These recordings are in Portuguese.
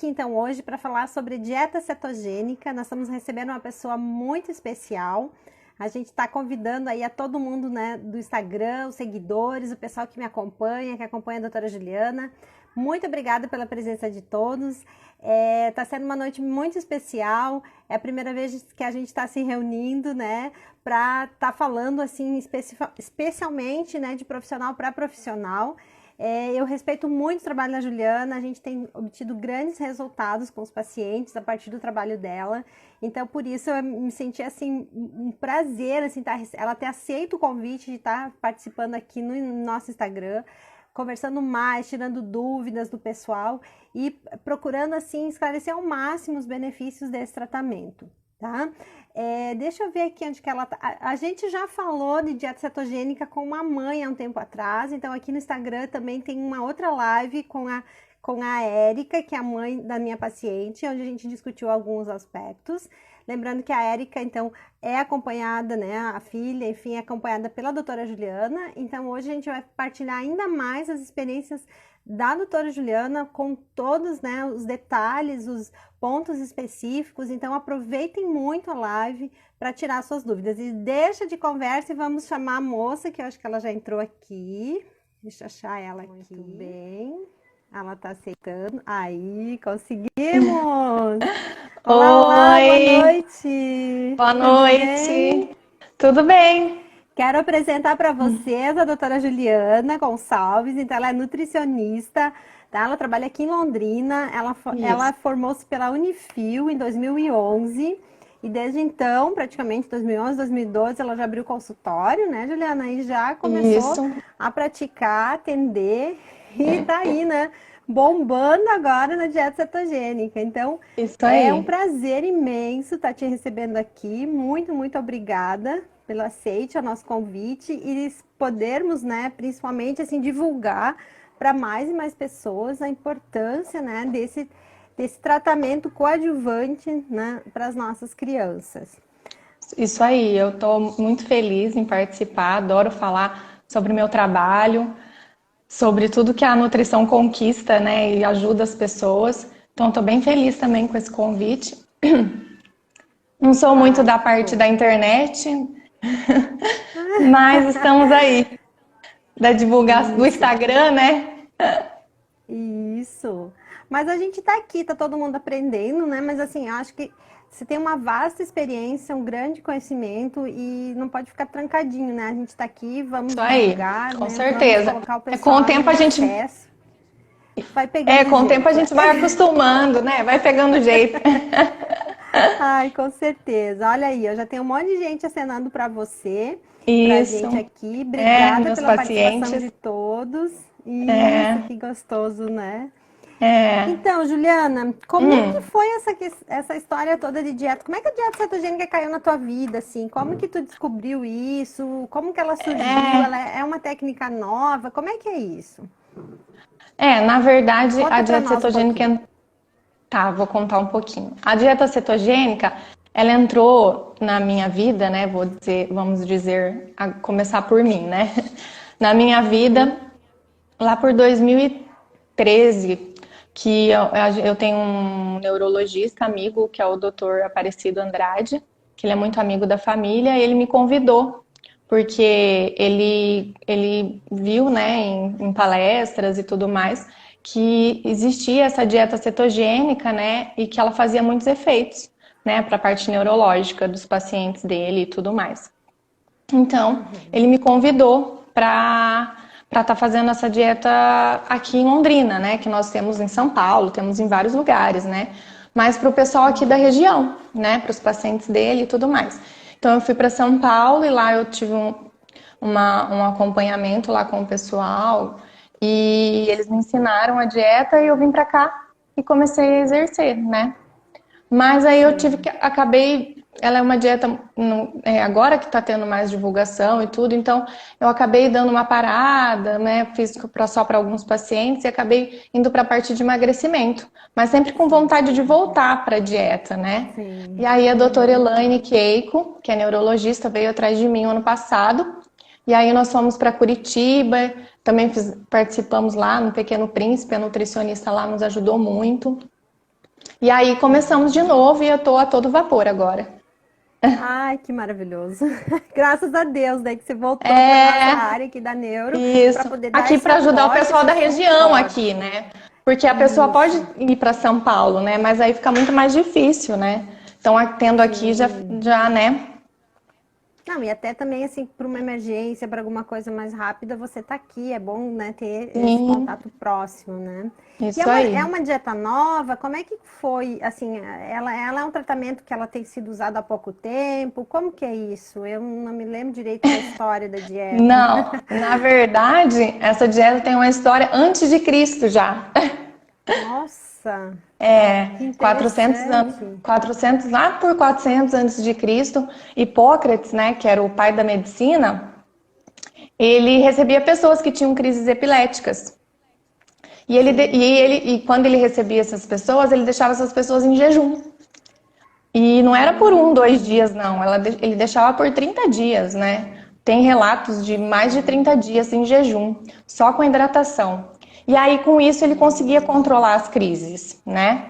aqui então hoje para falar sobre dieta cetogênica. Nós estamos recebendo uma pessoa muito especial. A gente está convidando aí a todo mundo, né, do Instagram, os seguidores, o pessoal que me acompanha, que acompanha a doutora Juliana. Muito obrigada pela presença de todos. Tá sendo uma noite muito especial. É a primeira vez que a gente está se reunindo, né, para estar falando assim especialmente, né, de profissional para profissional. Eu respeito muito o trabalho da Juliana, a gente tem obtido grandes resultados com os pacientes a partir do trabalho dela, então por isso eu me senti assim, um prazer assim, ela ter aceito o convite de estar participando aqui no nosso Instagram, conversando mais, tirando dúvidas do pessoal e procurando assim esclarecer ao máximo os benefícios desse tratamento. Tá? Deixa eu ver aqui onde que ela tá. A gente já falou de dieta cetogênica com uma mãe há um tempo atrás, então aqui no Instagram também tem uma outra live com a Érica, que é a mãe da minha paciente, onde a gente discutiu alguns aspectos. Lembrando que a Érica, então, é acompanhada, né, a filha, enfim, é acompanhada pela doutora Juliana. Então, hoje a gente vai partilhar ainda mais as experiências da doutora Juliana com todos, né, os detalhes, os pontos específicos. Então, aproveitem muito a live para tirar suas dúvidas. E deixa de conversa e vamos chamar a moça, que eu acho que ela já entrou aqui. Deixa eu achar ela aqui. Muito bem. Ela tá aceitando. Aí, conseguimos! Olá, olá, boa Oi, noite! boa Tudo bem? noite. Tudo bem? Quero apresentar para vocês a doutora Juliana Gonçalves. Então, ela é nutricionista, tá? Ela trabalha aqui em Londrina. Ela Isso. formou-se pela Unifil em 2011. E desde então, praticamente 2011, 2012, ela já abriu consultório, né, Juliana? E já começou Isso. a praticar, atender e tá aí, né? Bombando agora na dieta cetogênica. Então, Isso é um aí. prazer imenso estar te recebendo aqui. Muito, muito obrigada pelo aceite ao nosso convite e podermos, né, principalmente assim, divulgar para mais e mais pessoas a importância, né, desse tratamento coadjuvante, né, para as nossas crianças. Isso aí. Eu estou muito feliz em participar. Adoro falar sobre o meu trabalho, sobre tudo que a nutrição conquista, né, e ajuda as pessoas. Então, estou bem feliz também com esse convite. Não sou muito Ai, da que parte bom. da internet, mas estamos aí, da divulgação do Isso. Instagram, né? Isso. Mas a gente tá aqui, tá todo mundo aprendendo, né? Mas assim, eu acho que você tem uma vasta experiência, um grande conhecimento e não pode ficar trancadinho, né? A gente tá aqui, vamos Isso aí, divulgar, com né? Vamos certeza. colocar o É, com o pessoal tempo a em gente acesso. Vai pegando Com o tempo a jeito. gente vai acostumando, né? Vai pegando jeito. Ai, com certeza. Olha aí, eu já tenho um monte de gente acenando para você, pra gente Isso. aqui. É, Obrigada meus pela participação pacientes. de todos. Isso, É, que gostoso, né? é. Então, Juliana, como é que Hum, foi essa história toda de dieta? Como é que a dieta cetogênica caiu na tua vida, assim? Como que tu descobriu isso? Como que ela surgiu? Ela é uma técnica nova? Como é que é isso? na verdade, a Conta pra dieta nós um cetogênica. pouquinho. Tá, vou contar um pouquinho. A dieta cetogênica, ela entrou na minha vida, né? Vamos dizer, começar por mim, né? Na minha vida, Uhum. lá por 2013, que eu tenho um neurologista amigo, que é o Dr. Aparecido Andrade, que ele é muito amigo da família, e ele me convidou, porque ele viu, né, em palestras e tudo mais, que existia essa dieta cetogênica, né, e que ela fazia muitos efeitos, né, para a parte neurológica dos pacientes dele e tudo mais. Então, ele Uhum. me convidou para estar fazendo essa dieta aqui em Londrina, né? Que nós temos em São Paulo, temos em vários lugares, né? Mas para o pessoal aqui da Uhum. região, né? Para os pacientes dele e tudo mais. Então, eu fui para São Paulo e lá eu tive um acompanhamento lá com o pessoal e eles me ensinaram a dieta e eu vim para cá e comecei a exercer, né? Mas aí eu tive Sim. que, acabei, ela é uma dieta, agora que tá tendo mais divulgação e tudo, então eu acabei dando uma parada, né, fiz só para alguns pacientes e acabei indo para a parte de emagrecimento, mas sempre com Sim. vontade de voltar para a dieta, né? E Sim. aí a doutora Uhum. Elaine Keiko, que é neurologista, veio atrás de mim ano passado, e aí nós fomos para Curitiba, também participamos lá no Pequeno Príncipe, a nutricionista lá nos ajudou muito. E aí começamos de novo e eu tô a todo vapor agora. Ai, que maravilhoso. Graças a Deus, daí que você voltou para nossa É, área aqui da neuro para isso. poder dar Aqui esse para ajudar o apoio, pessoal esse da região suporte. aqui, né? Porque a pessoa pode Isso, ir para São Paulo, né? Mas aí fica muito mais difícil, né? Então, tendo aqui sim. já, né? Não, e até também, assim, para uma emergência, para alguma coisa mais rápida, você tá aqui. É bom, né, ter esse Sim, contato próximo, né? E isso é aí. uma dieta nova? Como é que foi, assim, ela é um tratamento que ela tem sido usado há pouco tempo? Como que é isso? Eu não me lembro direito da história da dieta. Não, na verdade, essa dieta tem uma história antes de Cristo já. Nossa, que 400 anos, interessante. 400 lá por 400 antes de Cristo, Hipócrates, né, que era o pai da medicina, ele recebia pessoas que tinham crises epiléticas. Sim. E quando ele recebia essas pessoas, ele deixava essas pessoas em jejum. E não era por um, dois Hum, dias, não. Ele deixava por 30 dias, né? Tem relatos de mais de 30 sim. dias em jejum, só com hidratação. E aí, com isso, ele conseguia controlar as crises, né?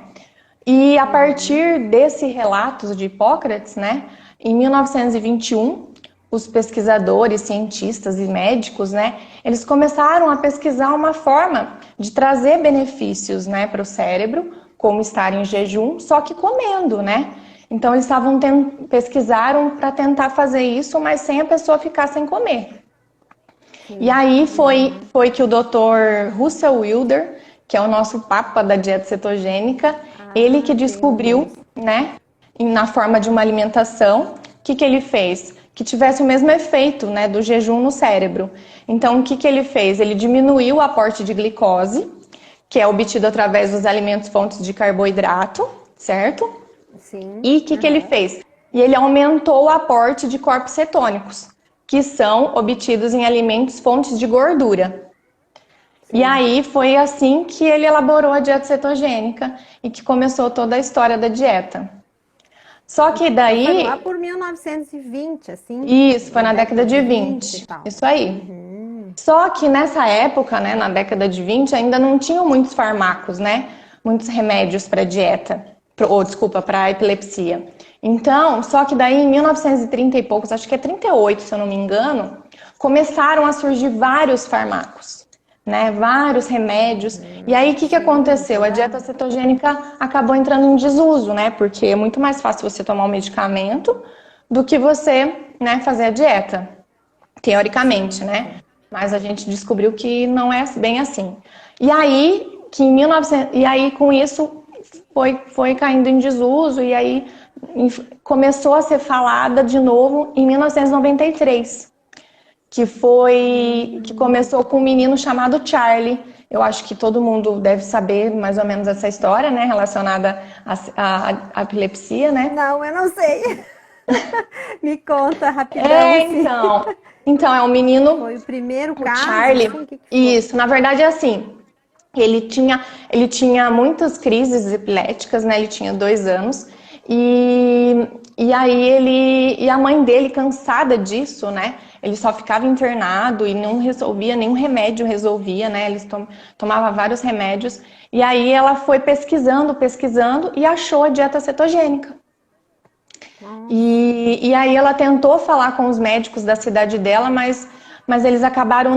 E a Uhum. partir desse relato de Hipócrates, né, em 1921, os pesquisadores, cientistas e médicos, né, eles começaram a pesquisar uma forma de trazer benefícios, né, para o cérebro, como estar em jejum, só que comendo, né? Então eles pesquisaram para tentar fazer isso, mas sem a pessoa ficar sem comer. E Sim. aí Uhum. foi que o Dr. Russell Wilder, que é o nosso papa da dieta cetogênica, ele que Ah, descobriu, Deus. né, na forma de uma alimentação, que ele fez? Que tivesse o mesmo efeito, né, do jejum no cérebro. Então, o que ele fez? Ele diminuiu o aporte de glicose, que é obtido através dos alimentos fontes de carboidrato, certo? Sim. E o que ele Aham. fez? E ele aumentou o aporte de corpos cetônicos, que são obtidos em alimentos fontes de gordura. E Sim. aí foi assim que ele elaborou a dieta cetogênica e que começou toda a história da dieta. Só que Então foi lá daí, por 1920, assim, isso foi na na década década de de 20 e 20, tal. isso aí. Uhum. Só que nessa época, né, na década de 20, ainda não tinham muitos fármacos, né? Muitos remédios para dieta, ou desculpa, para epilepsia. Então, só que daí em 1930 e poucos, acho que é 38, se eu não me engano, começaram a surgir vários fármacos, né? Vários remédios. E aí o que Sim, aconteceu? A toda. dieta cetogênica acabou entrando em desuso, né? Porque é muito mais fácil você tomar um medicamento do que você, né, fazer a dieta teoricamente, Sim, né? sim. Mas a gente descobriu que não é bem assim. E aí, que em 1900, e aí com isso foi caindo em desuso e aí começou a ser falada de novo em 1993, que Hum, começou com um menino chamado Charlie. Eu acho que todo mundo deve saber mais ou menos essa história, né, relacionada à epilepsia, né? Não, eu não sei. Me conta rapidão, É, assim. então é um menino. Foi o primeiro O caso, Charlie, assim? O que que foi? isso, na verdade é assim, ele tinha muitas crises epiléticas, né? Ele tinha 2 anos e aí e a mãe dele cansada disso, né? Ele só ficava internado e não resolvia, nenhum remédio resolvia, né? Ele tomava vários remédios e aí ela foi pesquisando e achou a dieta cetogênica. Nossa. E aí ela tentou falar com os médicos da cidade dela, mas eles acabaram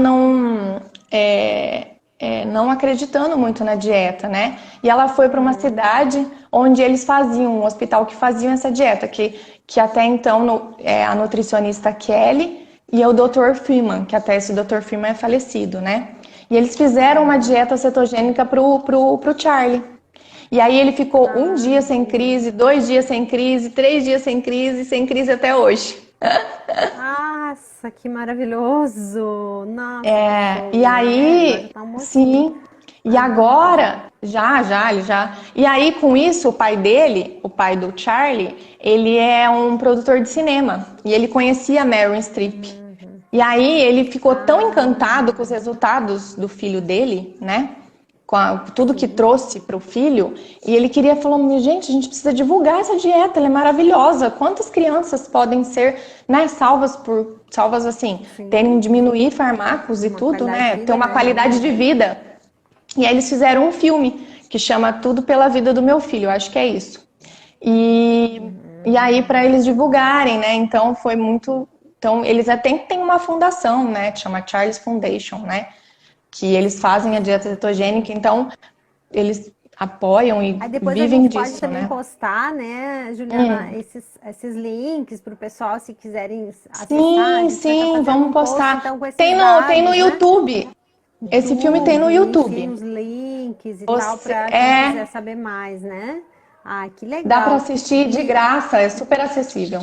não acreditando muito na dieta, né? E ela foi para uma Uhum. cidade onde eles faziam, um hospital que faziam essa dieta, que até então a nutricionista Kelly e o Dr. Freeman, que até esse Dr. Freeman é falecido, né? E eles fizeram uma Uhum. dieta cetogênica pro Charlie. E aí ele ficou um Ah, dia sem entendi. crise, 2 dias sem crise, 3 dias sem crise até hoje. Nossa, que maravilhoso! Nossa, que E show! É, agora já aí, tá um mocinho. sim. E Aham, pode falar. agora, ele já. E aí, com isso, o pai dele, o pai do Charlie, ele é um produtor de cinema. E ele conhecia a Meryl Streep. Uhum. E aí ele ficou tão encantado com os Ah, resultados do filho dele, né? Tudo que sim. trouxe para o filho, e ele falou, gente, a gente precisa divulgar essa dieta, ela é maravilhosa. Quantas crianças podem ser, né, salvas assim, terem Sim. diminuir fármacos e Uma tudo, qualidade de né, ter vida uma qualidade melhor, de né? vida. E aí eles fizeram um filme que chama Tudo pela Vida do Meu Filho, eu acho que é isso. E aí, para eles divulgarem, né? Então, foi muito. Então, eles até têm uma fundação, né? Que chama Charles Foundation, né? Que eles fazem a dieta cetogênica, então, eles apoiam e Aí depois a vivem gente pode disso, também né? postar, né, Juliana, esses links para o pessoal, se quiserem acessar. A Sim, gente vai estar sim, fazendo vamos um post, postar. então, com esses Tem no dados, né? YouTube. Esse filme tem no YouTube, enfim, YouTube. os links e tal, Você, para quem quiser é, saber mais, né? Ah, que dá para legal. assistir de E graça, é super acessível.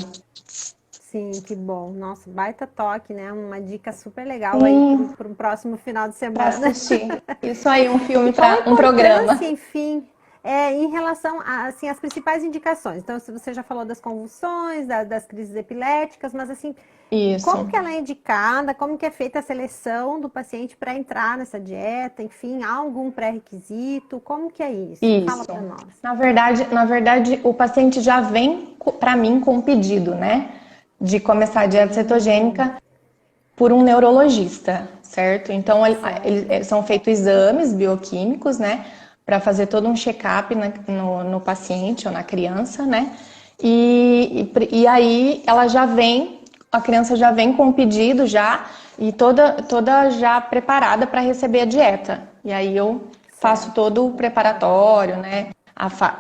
sim, que bom. Nossa, baita toque, né? Uma dica super legal aí Sim, para um próximo final de para semana. assistir. Isso aí, um E filme qual a para um importância, programa. enfim, em relação a, assim, às principais indicações? Então, se você já falou das convulsões, das crises epiléticas, mas assim, como Isso. que ela é indicada? Como que é feita a seleção do paciente para entrar nessa dieta? Enfim, há algum pré-requisito? Como que é isso? Fala Isso. para nós. Na verdade, o paciente já vem para mim com um pedido, né, de começar a dieta cetogênica por um neurologista, certo? Então, Certo. são feitos exames bioquímicos, né, para fazer todo um check-up no paciente ou na criança, né? E aí ela já vem, a criança já vem com o pedido já e toda já preparada para receber a dieta. E aí eu faço Certo. todo o preparatório, né?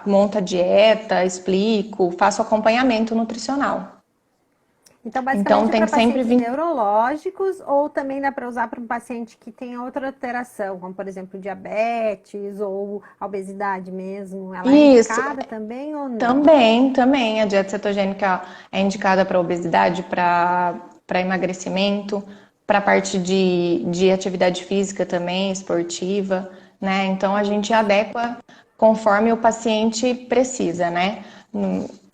Monto a dieta, explico, faço acompanhamento nutricional. Então, Então basicamente é tem para que sempre pacientes vir. neurológicos ou também dá para usar para um paciente que tem outra alteração, como por exemplo diabetes ou a obesidade mesmo. Ela é Isso, indicada também ou não? também a dieta cetogênica é indicada para obesidade, para emagrecimento, para a parte de atividade física também, esportiva, né? Então a gente Isso. adequa conforme o paciente precisa, né?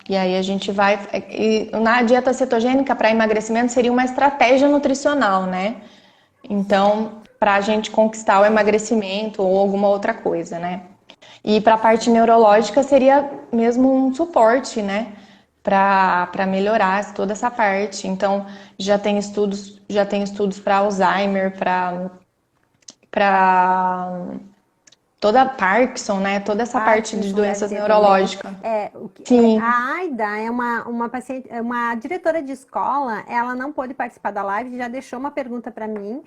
E aí a gente vai. E na dieta cetogênica para emagrecimento seria uma estratégia nutricional, né? Então, para a gente conquistar o emagrecimento ou alguma outra coisa, né? E para a parte neurológica seria mesmo um suporte, né? Para melhorar toda essa parte. Então, já tem estudos para Alzheimer, para toda Parkinson, né? Toda essa parte de Parkinson deve doenças ter também. neurológicas. Sim, A Aida é uma paciente, uma diretora de escola. Ela não pôde participar da live, já deixou uma pergunta para mim,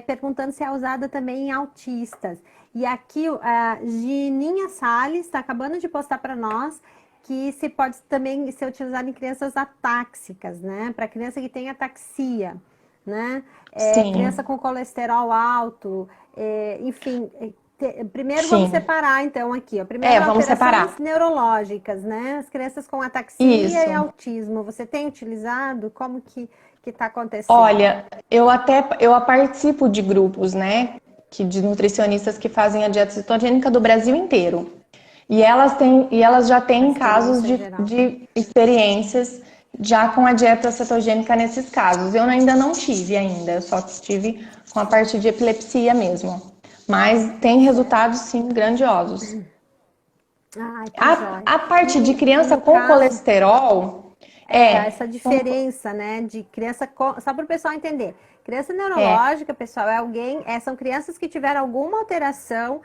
perguntando se é usada também em autistas. E aqui a Gininha Salles está acabando de postar para nós que se pode também ser utilizado em crianças atáxicas, né? Para criança que tem ataxia, né? Criança sim, com colesterol alto, enfim. Primeiro vamos sim. separar então aqui, ó. Primeiro Vamos alterações separar. neurológicas, né? As crianças com ataxia e Isso. autismo. Você tem utilizado? Como que está acontecendo? Olha, eu participo de grupos, né, de nutricionistas que fazem a dieta cetogênica do Brasil inteiro. E elas já A têm casos experiência geral. de experiências já com a dieta cetogênica nesses casos. Eu ainda não tive ainda, eu só tive com a parte de epilepsia mesmo. Mas tem Certo. resultados sim grandiosos. Ai, que joia. A parte de E criança no com caso, colesterol essa diferença, né, de criança só para o pessoal entender. Criança é, neurológica, pessoal, é alguém, são crianças que tiveram alguma alteração,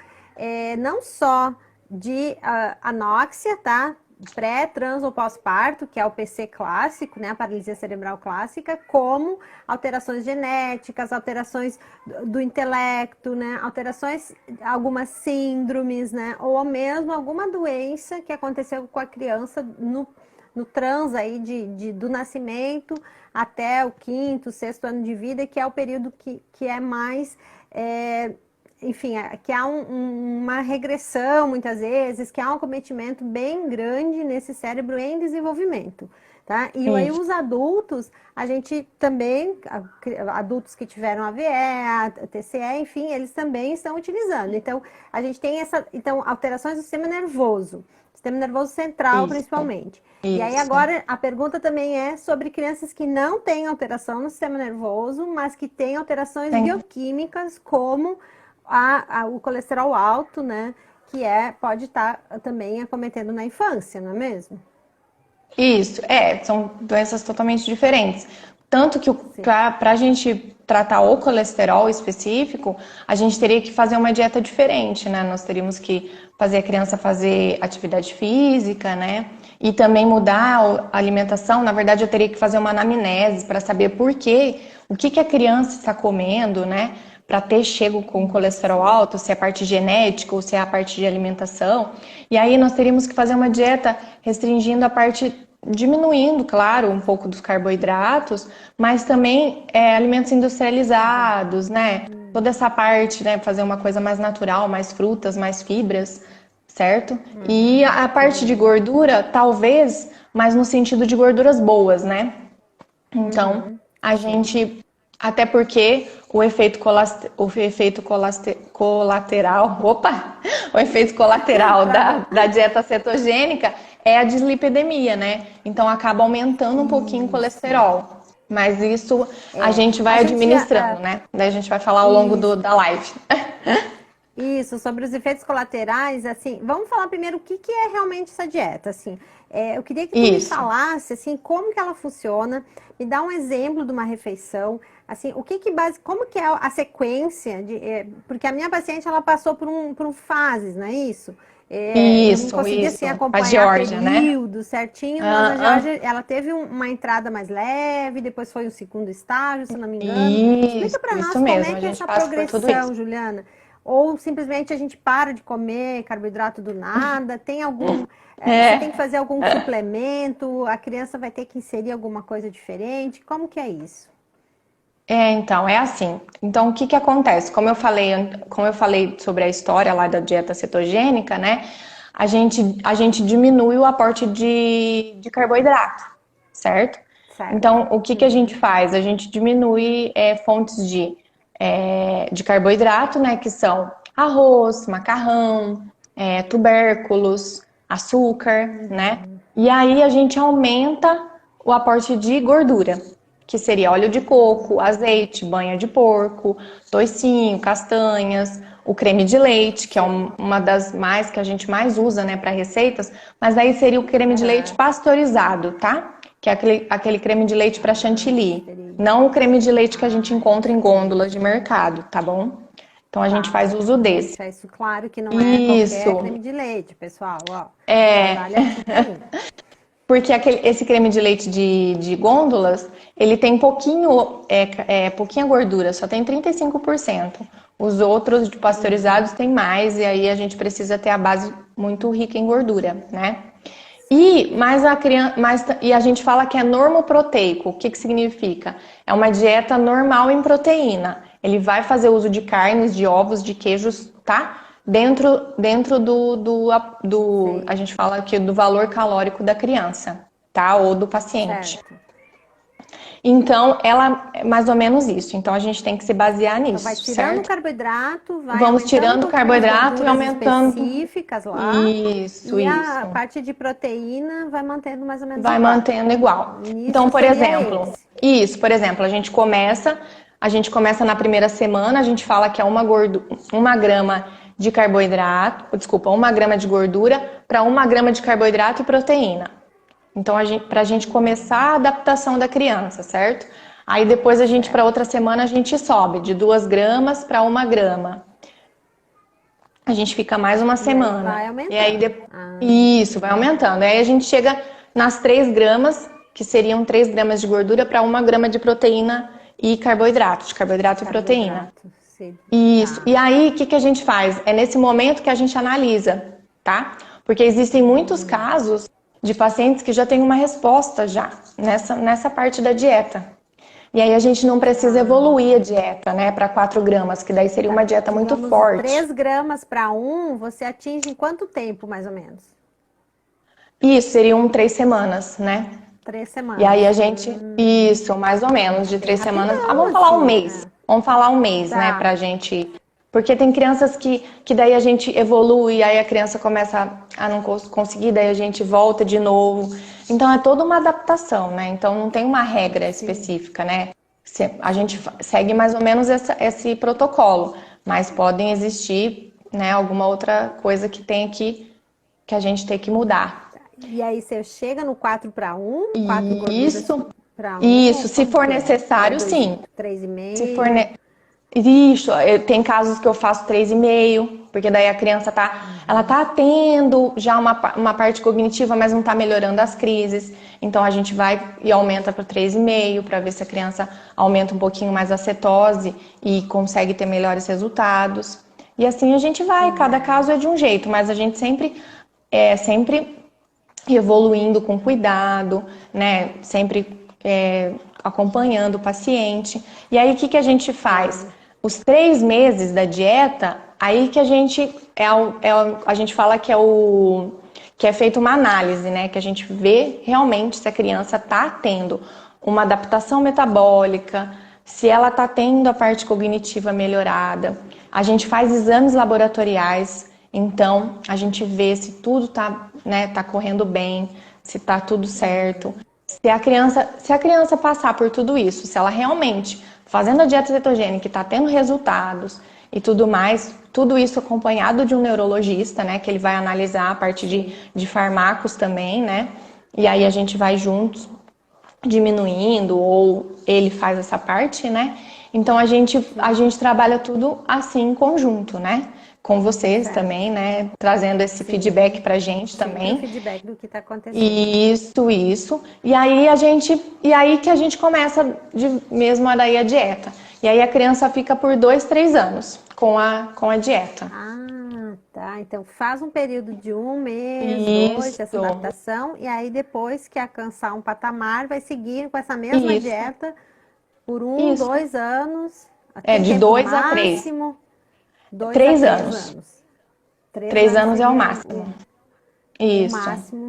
não só de anóxia, tá? Pré, trans ou pós-parto, que é o PC clássico, né, a paralisia cerebral clássica, como alterações genéticas, alterações do intelecto, né, alterações, algumas síndromes, né, ou mesmo alguma doença que aconteceu com a criança no trans aí do nascimento até o quinto, sexto ano de vida, que é o período que é mais, enfim, que há uma regressão muitas vezes, que há um acometimento bem grande nesse cérebro em desenvolvimento. Tá? E aí isso. os adultos, a gente também, adultos que tiveram AVE, a TCE, enfim, eles também estão utilizando. Então, a gente tem alterações do sistema nervoso central Isso, principalmente. E aí isso. agora a pergunta também é sobre crianças que não têm alteração no sistema nervoso, mas que têm alterações Tem. bioquímicas, como o colesterol alto, né? Que pode estar também acometendo na infância, não é mesmo? Isso, são doenças totalmente diferentes. Tanto que para a gente tratar o colesterol específico, a gente teria que fazer uma dieta diferente, né? Nós teríamos que fazer a criança fazer atividade física, né? E também mudar a alimentação. Na verdade, eu teria que fazer uma anamnese para saber por quê, o que a criança está comendo, né? Para ter chego com colesterol alto, se é a parte genética ou se é a parte de alimentação. E aí nós teríamos que fazer uma dieta restringindo a parte, diminuindo, claro, um pouco dos carboidratos, mas também alimentos industrializados, né? Toda essa parte, né? Fazer uma coisa mais natural, mais frutas, mais fibras, certo? E a parte de gordura, talvez, mas no sentido de gorduras boas, né? Então, a gente, até porque o efeito colateral, opa, o efeito colateral da dieta cetogênica é a dislipidemia, né? Então acaba aumentando um pouquinho o colesterol. Mas isso a gente vai administrando, né? Daí a gente vai falar ao longo da live. Isso, sobre os efeitos colaterais, assim, vamos falar primeiro o que é realmente essa dieta, assim. Eu queria que tu me falasse, assim, como que ela funciona, me dá um exemplo de uma refeição, assim, como que é a sequência, porque a minha paciente, ela passou por fases, não é isso? Eu não consegui, assim, acompanhar a Georgia, período, né? Certinho, mas a Georgia, ela teve uma entrada mais leve, depois foi o segundo estágio, se não me engano. Explica pra nós como é que é essa progressão, Juliana. Ou simplesmente a gente para de comer carboidrato do nada? Tem algum... você tem que fazer algum suplemento? A criança vai ter que inserir alguma coisa diferente? Como que é isso? Então, é assim. Então, o que acontece? Como eu falei sobre a história lá da dieta cetogênica, né? A gente diminui o aporte de carboidrato, certo? Então, o que a gente faz? A gente diminui fontes de carboidrato, né? Que são arroz, macarrão, tubérculos, açúcar, né? E aí a gente aumenta o aporte de gordura, que seria óleo de coco, azeite, banha de porco, toicinho, castanhas, o creme de leite, que é uma das mais que a gente mais usa, né, para receitas, mas aí seria o creme de leite pasteurizado, tá? Que é aquele creme de leite para chantilly, não o creme de leite que a gente encontra em gôndolas de mercado, tá bom? Então a gente faz uso desse. Deixa isso claro que não é qualquer creme de leite, pessoal, ó. Porque esse creme de leite de gôndolas, ele tem pouquinha gordura, só tem 35%. Os outros de pasteurizados têm mais, e aí a gente precisa ter a base muito rica em gordura, né? E a gente fala que é normoproteico. O que significa? É uma dieta normal em proteína. Ele vai fazer uso de carnes, de ovos, de queijos, tá? Dentro do a gente fala aqui do valor calórico da criança, tá? Ou do paciente. Certo. Então, ela é mais ou menos isso. Então, a gente tem que se basear nisso, então, vai tirando o carboidrato, vamos tirando o carboidrato e aumentando específicas lá. Isso. A parte de proteína vai mantendo mais ou menos igual. Vai mantendo igual. Então, por exemplo, a gente começa na primeira semana, a gente fala que é 1 grama de carboidrato, desculpa, 1 grama de gordura para 1 grama de carboidrato e proteína. Então, pra gente começar a adaptação da criança, certo? Aí depois para outra semana, a gente sobe de 2 gramas para 1 grama. A gente fica mais uma semana. Vai aumentando. E aí Isso, vai aumentando. Aí a gente chega nas 3 gramas, que seriam 3 gramas de gordura para 1 grama de proteína e carboidrato e proteína. Isso. E aí, o que a gente faz? É nesse momento que a gente analisa, tá? Porque existem muitos casos de pacientes que já têm uma resposta já nessa parte da dieta. E aí a gente não precisa evoluir a dieta, né, para 4 gramas, que daí seria uma dieta muito forte. 3 gramas para 1, você atinge em quanto tempo, mais ou menos? Isso, seriam 3 semanas, né? 3 semanas. E aí a gente, isso, mais ou menos, de 3 semanas. Vamos falar um mês. Vamos falar um mês, né, pra gente... Porque tem crianças que daí a gente evolui, aí a criança começa a não conseguir, daí a gente volta de novo. Então é toda uma adaptação, né? Então não tem uma regra específica, né? A gente segue mais ou menos esse protocolo, mas podem existir, né, alguma outra coisa que a gente tem que mudar. E aí você chega no 4 para 1, 4 gorduras Isso. 1, Isso, se for necessário, sim. 3,5? Se for Isso, tem casos que eu faço 3,5, porque daí a criança ela tá tendo já uma parte cognitiva, mas não tá melhorando as crises. Então a gente vai e aumenta para 3,5 para ver se a criança aumenta um pouquinho mais a cetose e consegue ter melhores resultados. E assim a gente vai, cada caso é de um jeito, mas a gente sempre evoluindo com cuidado, né? Sempre acompanhando o paciente. E aí o que a gente faz? Os 3 meses da dieta, aí que a gente a gente fala que é feita uma análise, né? Que a gente vê realmente se a criança está tendo uma adaptação metabólica, se ela está tendo a parte cognitiva melhorada. A gente faz exames laboratoriais, então a gente vê se tudo tá correndo bem, se tá tudo certo. Se a criança passar por tudo isso, se ela realmente fazendo a dieta cetogênica está tendo resultados e tudo mais, tudo isso acompanhado de um neurologista, né, que ele vai analisar a parte de fármacos também, né, e aí a gente vai juntos diminuindo ou ele faz essa parte, né, então a gente trabalha tudo assim em conjunto, né, com vocês também, né, trazendo esse feedback pra gente também. O feedback do que tá acontecendo. Isso. E aí que a gente começa mesmo a dieta. E aí a criança fica por 2, 3 anos com a dieta. Ah, tá. Então faz um período de 1 mês, 2, essa adaptação, e aí depois que alcançar um patamar, vai seguir com essa mesma dieta por 1, 2 anos. De 2 a 3. 3 anos. 3 anos é o máximo. Isso. O máximo.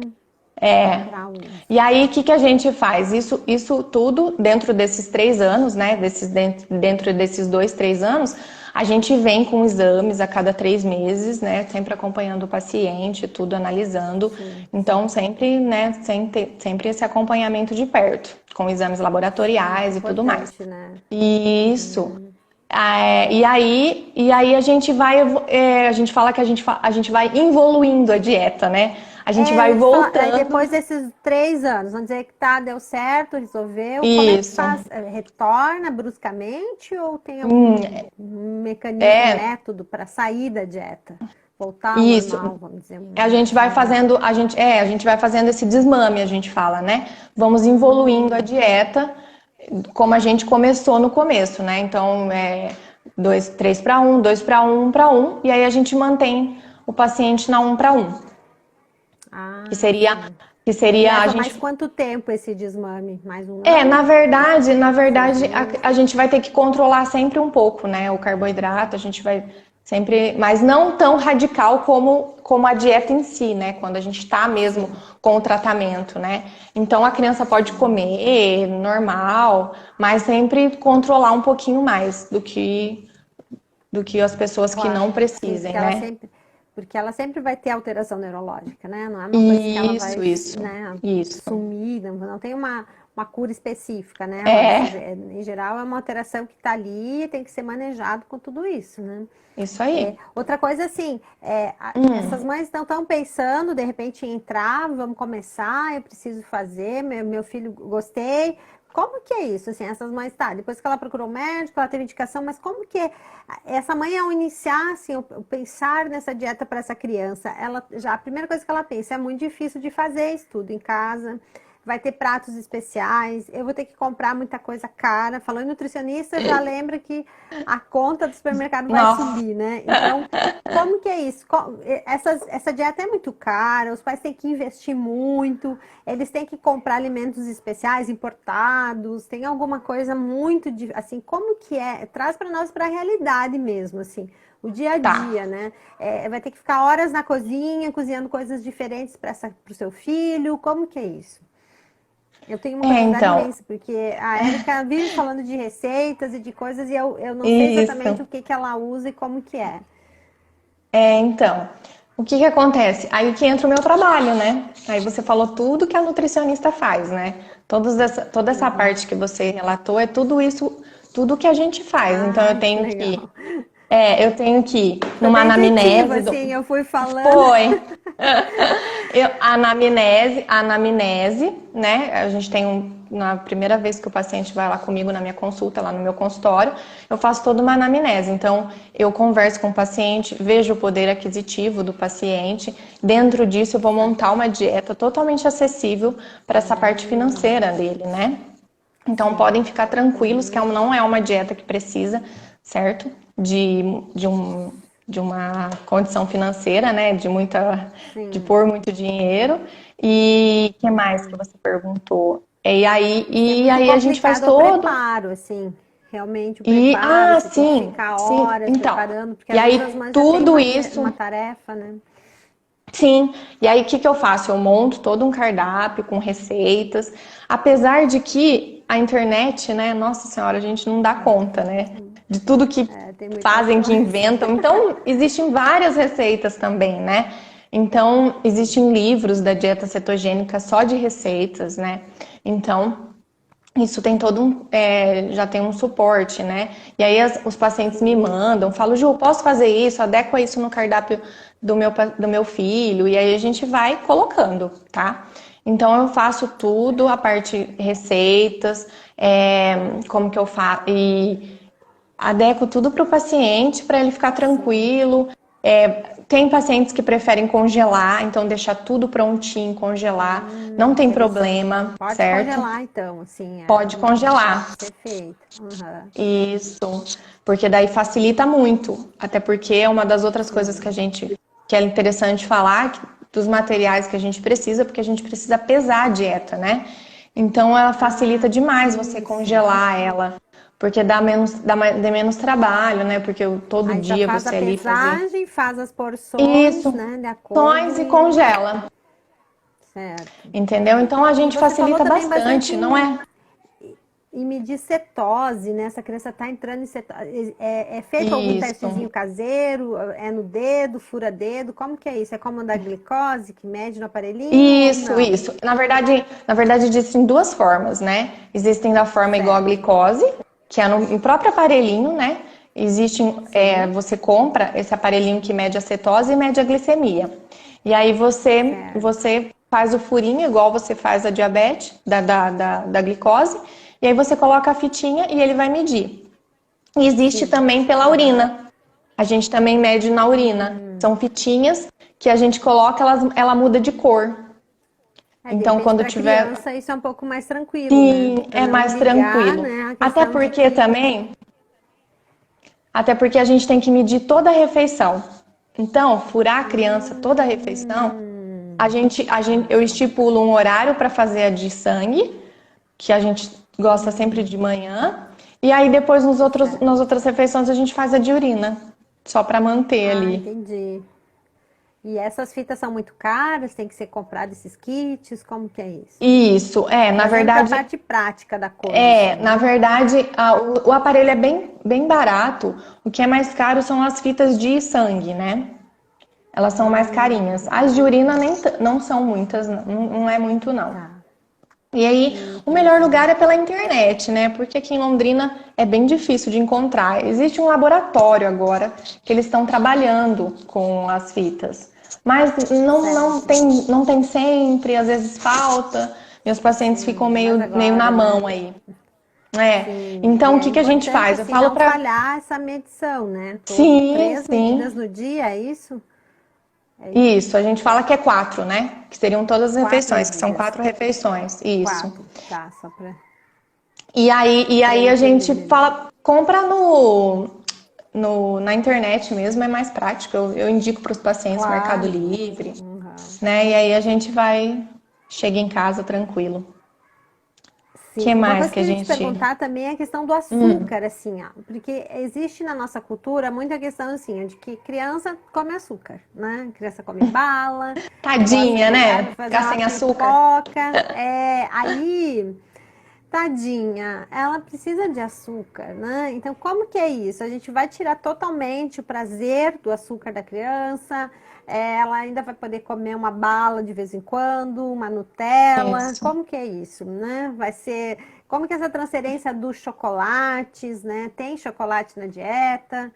E aí, o que a gente faz? Isso tudo dentro desses 3 anos, né? Dentro desses 2, 3 anos, a gente vem com exames a cada 3 meses, né? Sempre acompanhando o paciente, tudo analisando. Sim. Então, sempre, né? Sempre esse acompanhamento de perto, com exames laboratoriais e tudo mais. Né? Isso. E aí a gente vai, a gente fala que a gente vai evoluindo a dieta, né? A gente vai voltando. Aí depois desses 3 anos, vamos dizer que deu certo, resolveu. Isso. Como é que faz? Retorna bruscamente ou tem algum mecanismo, método para sair da dieta? Voltar ao normal, vamos dizer. A gente vai fazendo, a gente vai fazendo esse desmame, a gente fala, né? Vamos evoluindo a dieta como a gente começou no começo, né? Então, 3 para 1, 2 para 1, 1 para 1, e aí a gente mantém o paciente na 1 para 1. Que seria a gente... Mais quanto tempo esse desmame? Mais um ano? Na verdade, a gente vai ter que controlar sempre um pouco, né? O carboidrato, a gente vai sempre... Mas não tão radical como a dieta em si, né? Quando a gente está mesmo com o tratamento, né? Então, a criança pode comer normal, mas sempre controlar um pouquinho mais do que as pessoas que não precisem, né? Porque ela sempre vai ter alteração neurológica, né? Não é uma coisa que ela vai sumir, não tem uma cura específica, né? Em geral, é uma alteração que está ali e tem que ser manejado com tudo isso, né? Isso aí. Outra coisa, assim, essas mães estão pensando, de repente, em entrar, vamos começar, eu preciso fazer, meu filho, gostei. Como que é isso? Assim, essas mães, depois que ela procurou o médico, ela teve indicação, mas como que essa mãe, ao iniciar, assim, o pensar nessa dieta para essa criança, a primeira coisa que ela pensa, é muito difícil de fazer isso tudo em casa, vai ter pratos especiais, eu vou ter que comprar muita coisa cara. Falando em nutricionista, já lembra que a conta do supermercado vai subir, né? Então, como que é isso? Essa dieta é muito cara, os pais têm que investir muito, eles têm que comprar alimentos especiais, importados, tem alguma coisa muito, assim, como que é? Traz para nós, para a realidade mesmo, assim. O dia a dia, né? Vai ter que ficar horas na cozinha, cozinhando coisas diferentes para o seu filho, como que é isso? Eu tenho uma curiosidade imensa, porque a Érica vive falando de receitas e de coisas e eu não sei exatamente o que ela usa e como que é. Então, o que acontece? Aí que entra o meu trabalho, né? Aí você falou tudo que a nutricionista faz, né? Toda essa parte que você relatou é tudo isso, tudo que a gente faz. Então eu tenho que ir numa anamnese. Assim, eu fui falando. Foi. A anamnese, né? A gente tem na primeira vez que o paciente vai lá comigo na minha consulta, lá no meu consultório, eu faço toda uma anamnese. Então, eu converso com o paciente, vejo o poder aquisitivo do paciente. Dentro disso, eu vou montar uma dieta totalmente acessível para essa parte financeira dele, né? Então, podem ficar tranquilos que não é uma dieta que precisa, certo? De uma condição financeira, né? De pôr muito dinheiro. E o que mais que você perguntou? E aí a gente faz todo. O preparo, assim, realmente o preparo, você tem que ficar horas então, preparando, porque e às aí vezes as mães tudo já têm isso. uma tarefa, né? Sim, e aí o que eu faço? Eu monto todo um cardápio com receitas, apesar de que a internet, né, nossa senhora, a gente não dá conta, né, de tudo que Tem muita fazem, que coisa. inventam. Então, existem várias receitas também, né? Então, existem livros da dieta cetogênica só de receitas, né? Então, isso tem já tem um suporte, né? E aí os pacientes me mandam, falam, Ju, posso fazer isso? Adequa isso no cardápio do meu filho. E aí a gente vai colocando, tá? Então eu faço tudo, a parte receitas, como que eu faço, e adequo tudo para o paciente, para ele ficar tranquilo. Tem pacientes que preferem congelar, então deixar tudo prontinho, congelar, não tem problema, Pode certo? congelar, então, assim. Pode congelar. Pode ser feito. Uhum. Isso, porque daí facilita muito. Até porque é uma das outras coisas que é interessante falar, dos materiais que a gente precisa, porque a gente precisa pesar a dieta, né? Então ela facilita demais você congelar ela, porque dá menos trabalho, né? Porque todo Aí já dia faz a você ali fazer pesagem, faz as porções, isso, né, de acordo pões e congela, Certo. entendeu? Então a E gente você falou facilita também bastante bastante, não é? em medir cetose, né? Essa criança está entrando em cetose. É feito algum Isso. testezinho caseiro? É no dedo, fura dedo? Como que é isso? É como o da glicose, que mede no aparelhinho Isso, ou não? isso. Na verdade, existem duas formas, né? Existem da forma igual a Certo. glicose, que é no próprio aparelhinho, né? Você compra esse aparelhinho que mede a cetose e mede a glicemia. E aí você faz o furinho igual você faz a diabetes, da glicose, e aí você coloca a fitinha e ele vai medir. E existe também pela urina. A gente também mede na urina. São fitinhas que a gente coloca, ela muda de cor. De Então, repente, quando para tiver. criança, isso é um pouco mais tranquilo, né? Sim, Para é não mais ligar, tranquilo. né? A Até questão de porque que também. Até porque a gente tem que medir toda a refeição. Então, furar a criança toda a refeição, eu estipulo um horário para fazer a de sangue, que a gente gosta sempre de manhã, e aí depois nas outras refeições a gente faz a de urina, só para manter ali. entendi. E essas fitas são muito caras, tem que ser comprado esses kits, como que é isso? Isso, na Trazendo para a verdade, parte prática da coisa. Assim, na né? verdade, o aparelho é bem barato. O que é mais caro são as fitas de sangue, né? Elas são mais carinhas. As de urina não são muitas, não é muito não. Tá. E aí, o melhor lugar é pela internet, né? Porque aqui em Londrina é bem difícil de encontrar. Existe um laboratório agora que eles estão trabalhando com as fitas. Mas não tem sempre, às vezes falta. Meus pacientes ficam meio na mão aí. Então, o que É a gente importante, faz? Eu assim, falo não para. falhar essa medição, né? Sim, 3 sim. medidas no dia, é isso? Isso, a gente fala que é 4, né? Que seriam todas as 4 refeições, que são medidas. 4 refeições. Isso. 4, tá, só para E aí eu a entender gente melhor. compra na internet mesmo, é mais prático. Eu indico para os pacientes Mercado Claro. Livre, né? E aí a gente chega em casa tranquilo. O Sim, que uma mais coisa que que a eu ia te gente. perguntar também é a questão do açúcar, assim, ó, porque existe na nossa cultura muita questão, assim, de que criança come açúcar, né? Criança come bala, gosta Tadinha, de né? fazer Ficar uma sem açúcar. pipoca, aí, tadinha, ela precisa de açúcar, né? Então, como que é isso? A gente vai tirar totalmente o prazer do açúcar da criança, ela ainda vai poder comer uma bala de vez em quando, uma Nutella. Isso. Como que é isso, né? Vai ser. Como que é essa transferência dos chocolates, né? Tem chocolate na dieta,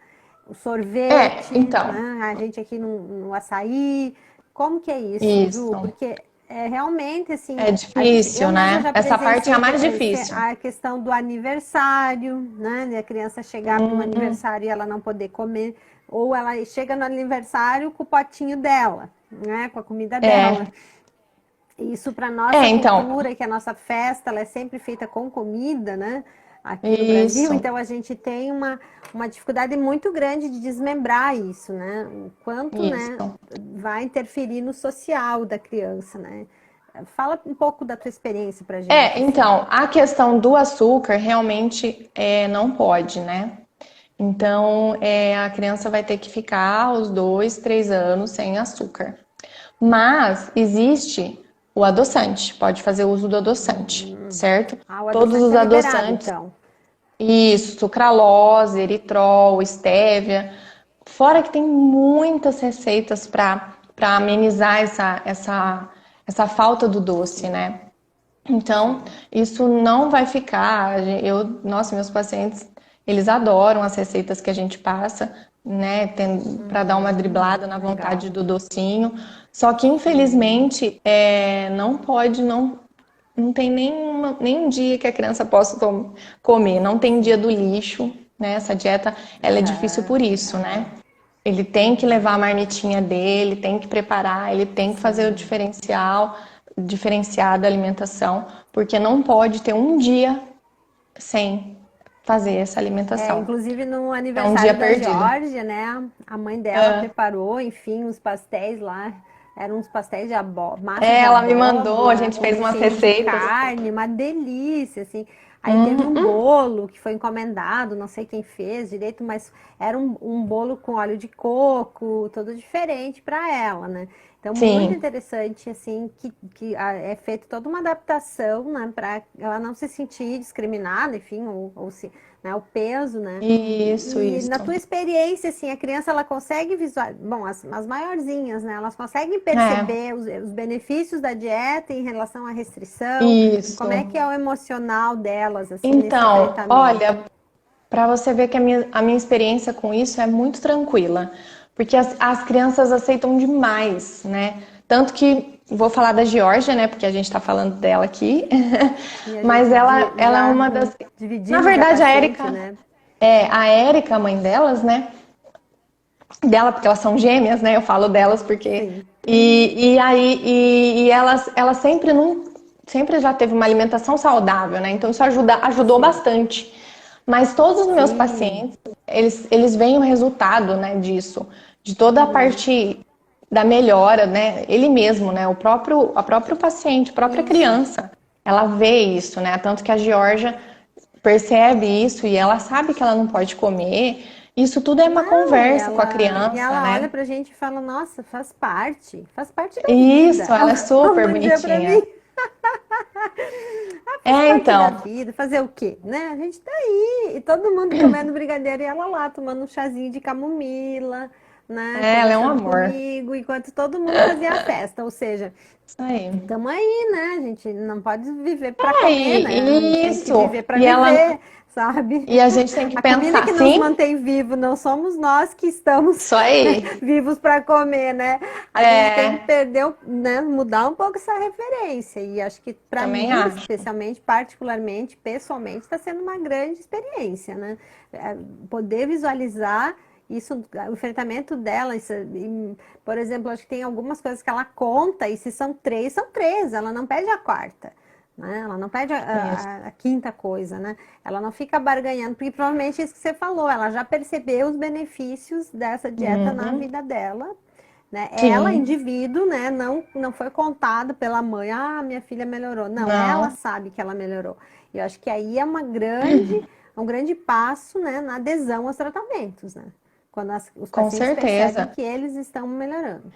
o sorvete, Então. né? A gente aqui no açaí. Como que é isso, Ju? Isso. Porque É realmente assim, É difícil, mas eu né? já Essa parte é a presenciei mais difícil. a questão do aniversário, né? De a criança chegar para um aniversário e ela não poder comer, ou ela chega no aniversário com o potinho dela, né? Com a comida dela. É, Isso para nossa então, cultura, que a nossa festa ela é sempre feita com comida, né? Aqui no Brasil, isso, então a gente tem uma dificuldade muito grande de desmembrar isso, né? O quanto, né, isso. vai interferir no social da criança, né? Fala um pouco da tua experiência pra gente, É, assim. então, a questão do açúcar realmente não pode, né? Então, a criança vai ter que ficar aos 2, 3 anos sem açúcar. Mas existe o adoçante, pode fazer uso do adoçante, certo? Ah, o Todos adoçante os é liberado, adoçantes, então. isso, sucralose, eritrol, estévia. Fora que tem muitas receitas para amenizar essa falta do doce, né? Então, Sim. isso não vai ficar. Nossa, meus pacientes, eles adoram as receitas que a gente passa, né? Para dar uma driblada na vontade Legal. do docinho. Só que, infelizmente, não pode, não tem nem um dia que a criança possa comer. Não tem dia do lixo, né? Essa dieta, ela é difícil Aham. por isso, né? Ele tem que levar a marmitinha dele, tem que preparar, ele tem que fazer o Sim. diferenciar da alimentação, porque não pode ter um dia sem fazer essa É, alimentação. inclusive no É um dia aniversário da perdido. Georgia, né? A mãe dela preparou, enfim, os pastéis lá. Eram uns pastéis de massa de Ela me mandou, a abóbora gente com fez umas recheio de receitas. carne, uma delícia, assim. Aí teve um bolo que foi encomendado, não sei quem fez direito, mas era um bolo com óleo de coco, todo diferente para ela, né? Então, muito Sim, interessante, assim, que é feita toda uma adaptação, né, para ela não se sentir discriminada, enfim, ou se, né, o peso, né? isso, E na isso. tua experiência, assim, a criança, ela consegue visualizar, bom, as maiorzinhas, né, elas conseguem É, perceber os benefícios da dieta em relação à restrição, como é isso. que é o emocional delas, assim, nesse Então, enfrentamento? olha, para você ver que a minha experiência com isso é muito tranquila, porque as crianças aceitam demais, né? Tanto que vou falar da Geórgia, né? Porque a gente está falando dela aqui, E a mas gente ela é já uma das. Na dividimos a verdade, paciente, né? A Érica, a mãe delas, né? Dela, porque elas são gêmeas, né? Eu falo delas porque. Sim. E elas sempre não, sempre já teve uma alimentação saudável, né? Então isso ajudou Sim, bastante. Mas todos os meus sim, pacientes, eles veem o resultado, né, disso, de toda a parte da melhora, né? Ele mesmo, né? A próprio paciente, a própria isso. criança, ela vê isso, né? Tanto que a Georgia percebe isso e ela sabe que ela não pode comer. Isso tudo é uma Não, conversa com a e criança, ela olha né? pra gente e fala, nossa, faz parte da vida. Isso, ela é Ela falou super um dia pra bonitinha. mim, faz parte da Então, vida, fazer o quê, né? A gente tá aí, e todo mundo comendo brigadeiro e ela lá tomando um chazinho de camomila, né? ela é um Conversando amor. comigo, enquanto todo mundo fazia a festa, ou seja, Isso aí. estamos aí, né? A gente não pode viver para É, comer, né? A gente tem que isso. viver para E ela viver, sabe? e a gente tem que A comida pensar, que nos sim, mantém vivo não somos nós que estamos isso aí. vivos para comer, né? A gente tem que É, perder, né? Mudar um pouco essa referência. E acho que para também mim, acho. especialmente, particularmente, pessoalmente, está sendo uma grande experiência, né? Poder visualizar isso, o enfrentamento dela, por exemplo, acho que tem algumas coisas que ela conta, e se são três, ela não pede a quarta, né? Ela não pede Isso. a quinta coisa, né? Ela não fica barganhando, porque provavelmente é isso que você falou, ela já percebeu os benefícios dessa dieta na Uhum. vida dela, né? Ela, Sim, indivíduo, né? Não foi contado pela mãe, ah, minha filha melhorou. Não, ela não, sabe que ela melhorou. E eu acho que aí é um grande passo, né, na adesão aos tratamentos, né? Quando os com pacientes percebem certeza. que eles estão melhorando.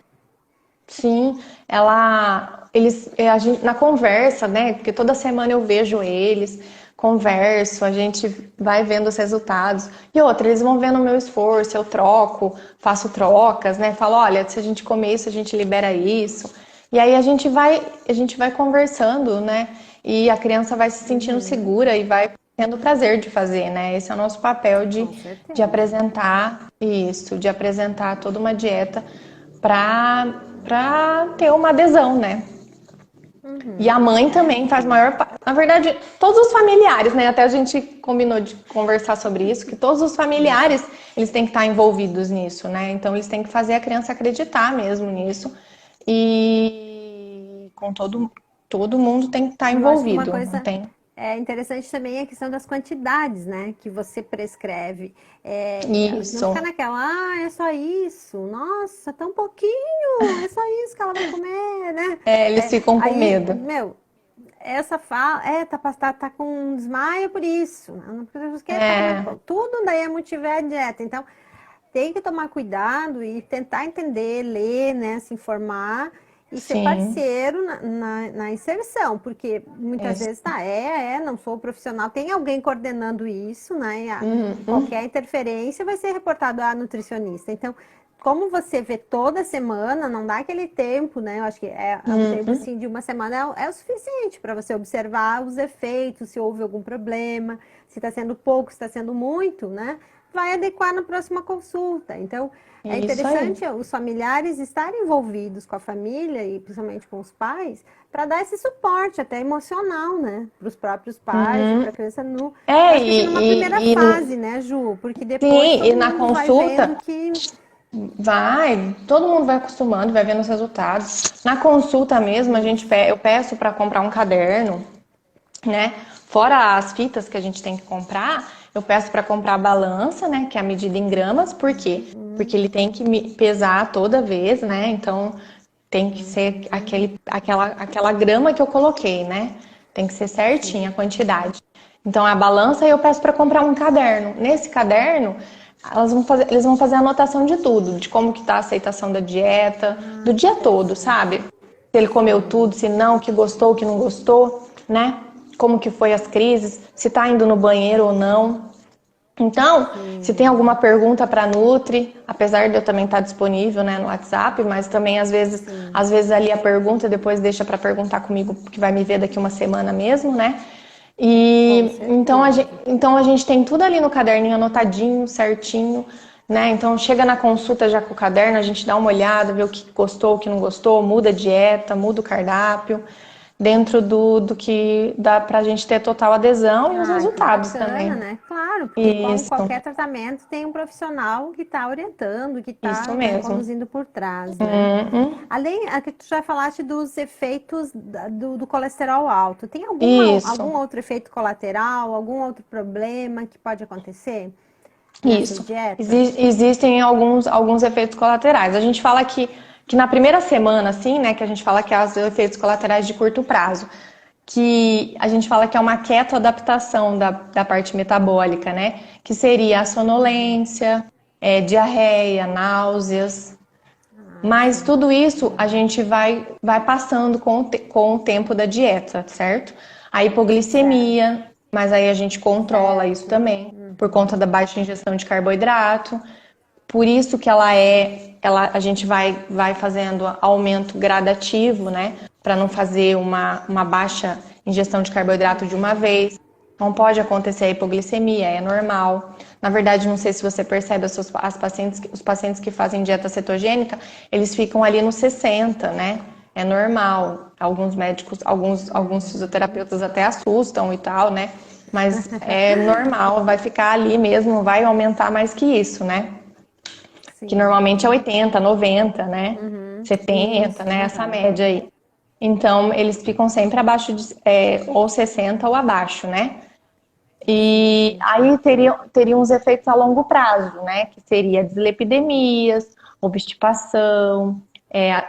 Sim, a gente, na conversa, né? Porque toda semana eu vejo eles, converso, a gente vai vendo os resultados. E outra, eles vão vendo o meu esforço, eu troco, faço trocas, né? Falo, olha, se a gente comer isso, a gente libera isso. E aí a gente vai conversando, né? E a criança vai se sentindo segura e vai tendo prazer de fazer, né? Esse é o nosso papel de, Com de certeza. apresentar isso, de apresentar toda uma dieta para ter uma adesão, né? E a mãe também faz maior parte. Na verdade, todos os familiares, né? Até a gente combinou de conversar sobre isso, que todos os familiares, eles têm que estar envolvidos nisso, né? Então, eles têm que fazer a criança acreditar mesmo nisso. E com todo mundo tem que estar Eu acho que uma envolvido, não coisa tem? interessante também é a questão das quantidades, né? Que você prescreve. Não Isso. ficar naquela, é só isso, nossa, tão pouquinho, é só isso que ela vai comer, né? É, eles ficam com Aí, medo. meu, essa fala, tá com um desmaio por isso, né? Porque tá É, comendo, tudo daí é motivo é a dieta. Então, tem que tomar cuidado e tentar entender, ler, né, se informar e ser sim. parceiro na inserção, porque muitas Isso. vezes não sou profissional, tem alguém coordenando isso, né? Uhum. Qualquer interferência vai ser reportado à nutricionista. Então, como você vê toda semana, não dá aquele tempo, né? Eu acho que é um tempo Uhum. assim de uma semana é o suficiente para você observar os efeitos, se houve algum problema, se está sendo pouco, se está sendo muito, né? Vai adequar na próxima consulta. Então, é Isso aí. interessante os familiares estarem envolvidos com a família e principalmente com os pais para dar esse suporte até emocional, né, para os próprios pais e Uhum. para a criança no, eu É, acho que assim numa primeira e, fase, né, Ju? Porque depois sim, e todo na mundo vai vendo consulta que todo mundo vai acostumando, vai vendo os resultados. Na consulta mesmo, isso. eu peço para comprar um caderno, né? Fora as fitas que a gente tem que comprar, eu peço para comprar a balança, né? Que é a medida em gramas, por quê? Porque ele tem que me pesar toda vez, né? Então tem que ser aquela grama que eu coloquei, né? Tem que ser certinha a Sim. quantidade. Então a balança eu peço para comprar um caderno. Nesse caderno, eles vão fazer a anotação de tudo, de como que tá a aceitação da dieta, do dia todo, Interessante. sabe? Se ele comeu tudo, se não, o que gostou, o que não gostou, né? Como que foi as crises, se tá indo no banheiro ou não. Então, se tem Sim. alguma pergunta para Nutri, apesar de eu também estar disponível, né, no WhatsApp, mas também Sim. às vezes ali a pergunta depois deixa para perguntar comigo, que vai me ver daqui uma semana mesmo, né? Com E certeza. então a gente tem tudo ali no caderninho anotadinho, certinho, né? Então chega na consulta já com o caderno, a gente dá uma olhada, vê o que gostou, o que não gostou, muda a dieta, muda o cardápio, dentro do que dá pra gente ter total adesão e os Ah, que resultados bacana, também. né? Claro, porque como Isso, qualquer tratamento tem um profissional que está orientando, que isso está, né, mesmo. conduzindo por trás, né? Uhum. Além, aqui tu já falaste dos efeitos do colesterol alto. Tem algum Isso, outro efeito colateral, algum outro problema que pode acontecer nessa isso. dieta? Existem alguns efeitos colaterais. A gente fala que na primeira semana, assim, né, que a gente fala que é os efeitos colaterais de curto prazo, que a gente fala que é uma ketoadaptação da parte metabólica, né, que seria a sonolência, diarreia, náuseas, Ah, mas sim. tudo isso a gente vai passando com o tempo da dieta, certo? A Certo, hipoglicemia, mas aí a gente controla isso certo. também, por conta Uhum. da baixa ingestão de carboidrato. Por isso que a gente vai fazendo aumento gradativo, né? Para não fazer uma baixa ingestão de carboidrato de uma vez. Não pode acontecer a hipoglicemia, é normal. Na verdade, não sei se você percebe, os pacientes que fazem dieta cetogênica, eles ficam ali nos 60, né? É normal. Alguns médicos, alguns fisioterapeutas até assustam e tal, né? Mas é normal, vai ficar ali mesmo, não vai aumentar mais que isso, né? Que Sim. normalmente é 80, 90, né? Uhum. 70, Isso, né? Essa aham. média aí. Então, eles ficam sempre abaixo de ou 60 ou abaixo, né? E Sim. aí teriam os efeitos a longo prazo, né? Que seria dislipidemias, obstipação,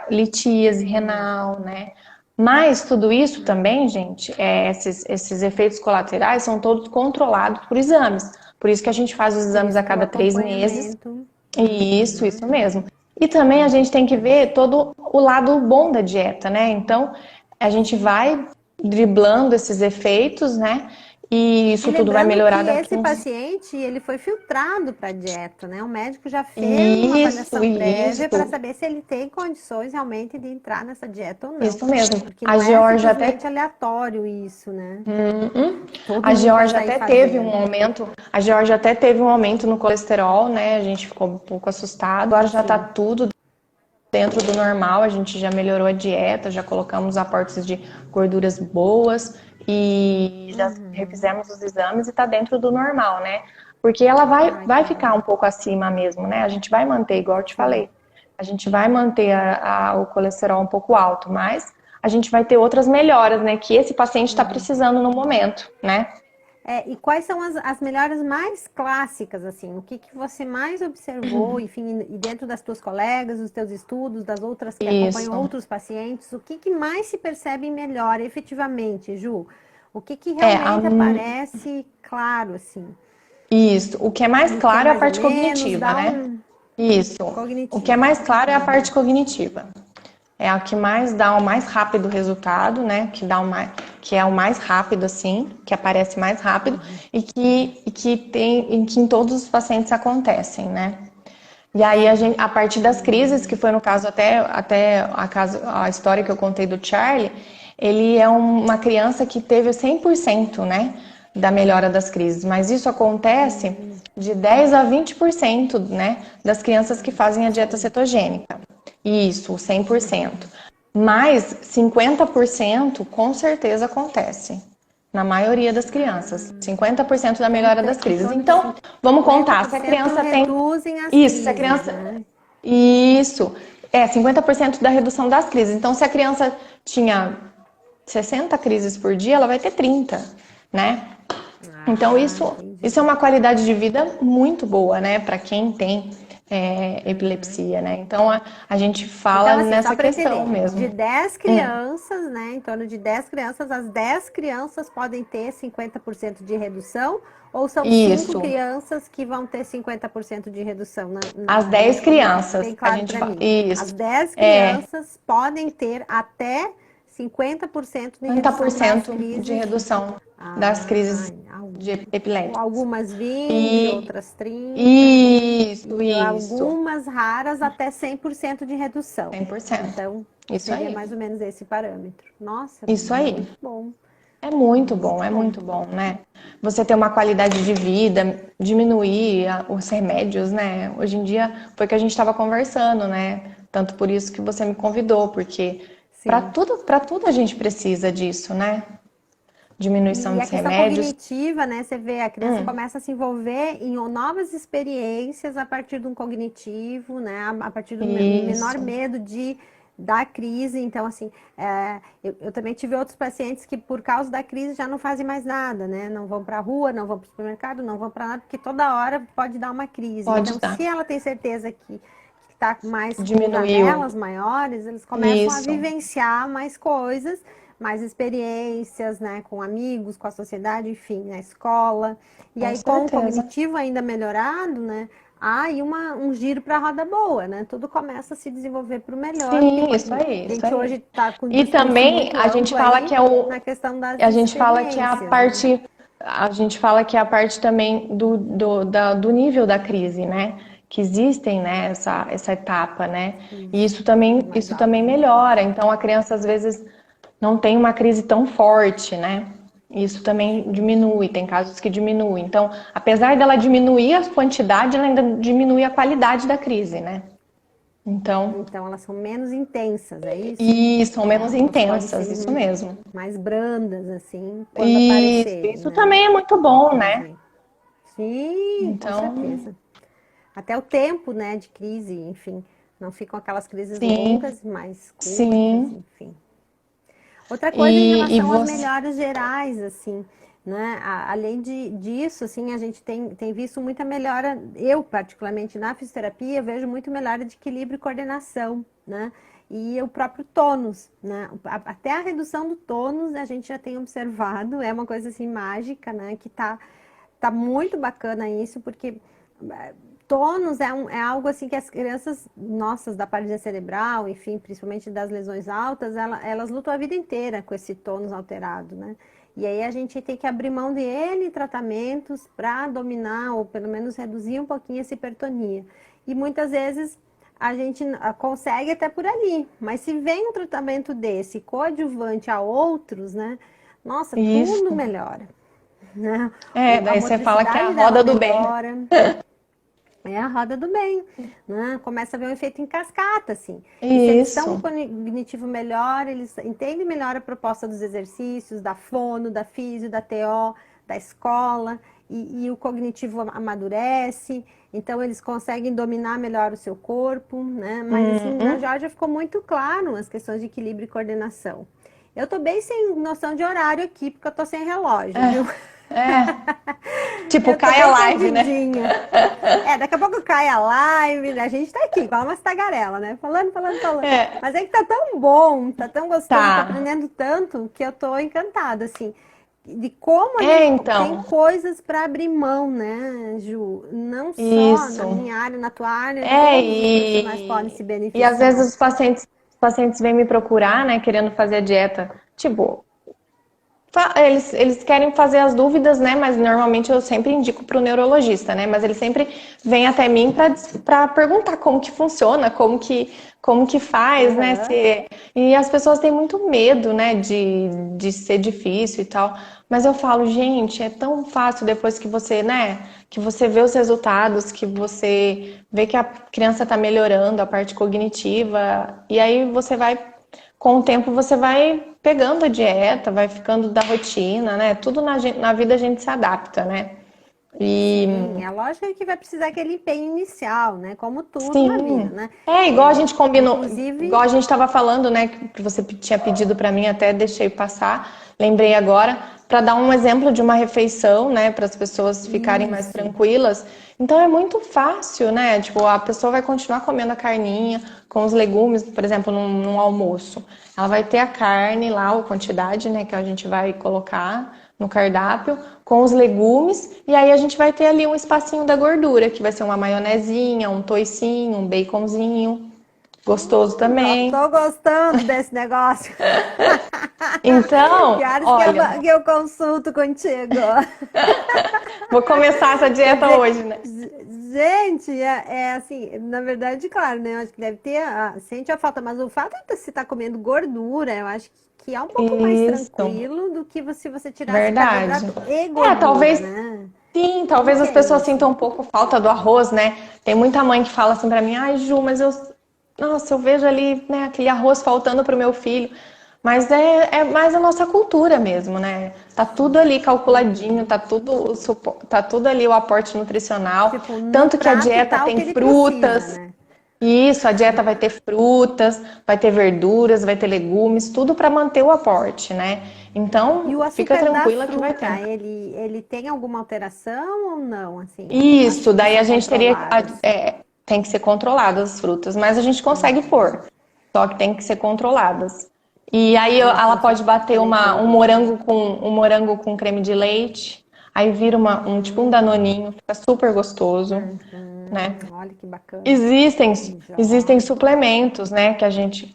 litíase renal, né? Mas tudo isso também, gente, esses efeitos colaterais são todos controlados por exames. Por isso que a gente faz os Por exames isso a que o cada 3 meses. acompanhamento. Isso Uhum. mesmo. E também a gente tem que ver todo o lado bom da dieta, né? Então, a gente vai driblando esses efeitos, né? E E isso tudo vai lembrando que melhorar daqui esse uns. paciente, ele foi filtrado para dieta, né? O médico já fez uma Isso, avaliação prévia para isso, saber se ele tem condições realmente de entrar nessa dieta ou não. isso mesmo. Porque A não é Georgia até simplesmente aleatório isso, né? Todo A mundo vai Georgia sair até teve um fazendo. aumento, a Georgia até teve um aumento no colesterol, né? A gente ficou um pouco assustado. Agora já tá Sim. tudo dentro do normal, a gente já melhorou a dieta, já colocamos aportes de gorduras boas e já refizemos os exames e tá dentro do normal, né? Porque ela vai ficar um pouco acima mesmo, né? A gente vai manter, igual eu te falei, a gente vai manter o colesterol um pouco alto, mas a gente vai ter outras melhoras, né? Que esse paciente está precisando no momento, né? E quais são as melhoras mais clássicas, assim? O que você mais observou, enfim, e dentro das tuas colegas, dos teus estudos, das outras que acompanham outros pacientes, o que mais se percebe melhor efetivamente, Ju? O que realmente aparece claro, assim? Isso. O que é mais claro é a parte cognitiva, né? Isso. O que é mais claro é a parte cognitiva. É a que mais dá o mais rápido resultado, né? Que é o mais rápido, assim, que aparece mais rápido e que em todos os pacientes acontecem, né? E aí a partir das crises, que foi no caso até a história que eu contei do Charlie, ele é uma criança que teve 100%, né, da melhora das crises, mas isso acontece de 10 a 20%, né, das crianças que fazem a dieta cetogênica. Isso, 100%. Mas 50% com certeza acontece. Na maioria das crianças. 50% da melhora das crises. Então, vamos contar. Se a criança tem. Isso, se a criança. Isso. 50% da redução das crises. Então, se a criança tinha 60 crises por dia, ela vai ter 30, né? Então, isso é uma qualidade de vida muito boa, né? Para quem tem epilepsia, né? Então, a gente fala então, assim, nessa questão mesmo. De 10 crianças, né? Em torno de 10 crianças, as 10 crianças podem ter 50% de redução? Ou são 5 crianças que vão ter 50% de redução? As 10 crianças. Bem claro para mim. Isso. As 10 crianças podem ter até 50% de redução das crises de epilepsia. Algumas 20, outras 30. Isso. Algumas raras até 100% de redução. 100%. Então, isso seria aí. Mais ou menos esse parâmetro. Nossa, isso aí. Muito bom. É muito bom, né? Você ter uma qualidade de vida, diminuir os remédios, né? Hoje em dia foi que a gente estava conversando, né? Tanto por isso que você me convidou, porque para tudo a gente precisa disso, né? Diminuição dos remédios. E a questão cognitiva, né? Você vê, a criança começa a se envolver em novas experiências a partir de um cognitivo, né? A partir do menor medo da crise. Então, assim, eu também tive outros pacientes que, por causa da crise, já não fazem mais nada, né? Não vão para a rua, não vão para o supermercado, não vão para nada, porque toda hora pode dar uma crise. Se ela tem certeza que está mais com janelas maiores, eles começam a vivenciar mais coisas, mais experiências, né, com amigos, com a sociedade, enfim, na escola. E aí, com o cognitivo ainda melhorado, né, há aí um giro para a roda boa, né? Tudo começa a se desenvolver para o melhor. Sim, isso aí. A gente hoje está com e também a gente fala que na questão das a gente fala que é a parte, a gente fala que é a parte também do nível da crise, né? Que existem, né, essa etapa, né? E isso também melhora. Então a criança às vezes não tem uma crise tão forte, né? Isso também diminui, tem casos que diminuem. Então, apesar dela diminuir a quantidade, ela ainda diminui a qualidade da crise, né? Então elas são menos intensas, é isso? Isso, são menos intensas, isso mesmo. Mais brandas, assim, quando aparecerem. Isso também é muito bom, né? Sim, então, com certeza. Até o tempo, né, de crise, enfim. Não ficam aquelas crises longas, mais curtas, enfim. Outra coisa em relação às melhoras gerais, assim, né? Além disso, assim, a gente tem visto muita melhora, eu particularmente na fisioterapia, vejo muito melhora de equilíbrio e coordenação, né? E o próprio tônus, né? Até a redução do tônus a gente já tem observado, é uma coisa assim mágica, né? Que tá muito bacana isso, porque tônus é algo assim que as crianças nossas da paralisia cerebral, enfim, principalmente das lesões altas, elas lutam a vida inteira com esse tônus alterado, né? E aí a gente tem que abrir mão de N tratamentos para dominar ou pelo menos reduzir um pouquinho essa hipertonia. E muitas vezes a gente consegue até por ali, mas se vem um tratamento desse coadjuvante a outros, né? Nossa, tudo melhora. Né? Daí você fala que é a roda do bem. É a roda do bem, né? Começa a ver um efeito em cascata, assim. E se eles estão com Isso. cognitivo melhor, eles entendem melhor a proposta dos exercícios, da fono, da físio, da TO, da escola, e o cognitivo amadurece, então eles conseguem dominar melhor o seu corpo, né? Mas assim, na Uhum. Georgia ficou muito claro as questões de equilíbrio e coordenação. Eu tô bem sem noção de horário aqui, porque eu tô sem relógio, viu? É. Tipo, Eu tô cai a bem live, né? perdidinha. É, daqui a pouco cai a live, né? A gente tá aqui, igual umas tagarela, né? Falando, falando, falando. É. Mas é que tá tão bom, tá tão gostoso, tô Tá. aprendendo tanto que eu tô encantada, assim, de como a É, gente tem então. coisas para abrir mão, né, Ju? Não só na Isso. minha área, na tua área, É, todos os profissionais podem se e às vezes beneficiar. os pacientes vêm me procurar, né, querendo fazer a dieta. Tipo, eles querem fazer as dúvidas, né? Mas normalmente eu sempre indico para o neurologista, né? Mas ele sempre vem até mim para perguntar como que funciona, como que faz, né? Aham. E as pessoas têm muito medo, né? De ser difícil e tal. Mas eu falo, gente, é tão fácil depois que você, né? Que você vê os resultados, que você vê que a criança está melhorando a parte cognitiva, e aí você vai com o tempo você vai pegando a dieta, vai ficando da rotina, né? Tudo na vida a gente se adapta, né? E Sim, é lógico que vai precisar aquele empenho inicial, né? Como tudo na vida, sim, né? é igual a É, gente combinou, igual inclusive, a gente estava falando, né? Que você tinha pedido para mim, até deixei passar, lembrei agora, para dar um exemplo de uma refeição, né? Para as pessoas ficarem mais isso. tranquilas. Então é muito fácil, né? Tipo, a pessoa vai continuar comendo a carninha com os legumes, por exemplo, num almoço. Ela vai ter a carne lá, a quantidade, né? Que a gente vai colocar no cardápio, com os legumes, e aí a gente vai ter ali um espacinho da gordura, que vai ser uma maionezinha, um toicinho, um baconzinho, gostoso também. Tô gostando desse negócio. Que Então, horas olha, que eu consulto contigo? vou começar essa Quer dieta dizer, hoje, né? gente, é assim, na verdade, claro, né? Eu acho que deve ter, sente a falta, mas o fato de você estar comendo gordura, eu acho que é um pouco mais Isso, tranquilo do que se você tirasse verdade. carboidrato e É, gordura, talvez, né? sim, Como talvez que as é pessoas isso? sintam um pouco falta do arroz, né? Tem muita mãe que fala assim pra mim, ai, Ju, mas nossa, eu vejo ali, né, aquele arroz faltando pro meu filho. Mas é mais a nossa cultura mesmo, né? Tá tudo ali calculadinho, tá tudo ali o aporte nutricional. Tipo, no Tanto que a prato dieta tá o que tem ele precisa, frutas, né? isso, a dieta vai ter frutas, vai ter verduras, vai ter legumes, tudo para manter o aporte, né? E o Então, fica açúcar da tranquila que vai ter. fruta, ele tem alguma alteração ou não? Assim, Isso, açúcares daí são a gente teria, controlados. tem que ser controladas as frutas, mas a gente consegue Uhum. pôr, só que tem que ser controladas. E aí Elas ela têm que ser pode bater um seletivas, né? morango com creme de leite, aí vira um tipo um danoninho, fica super gostoso, né? Olha que bacana. Existem, existem Joia. suplementos, né, que a gente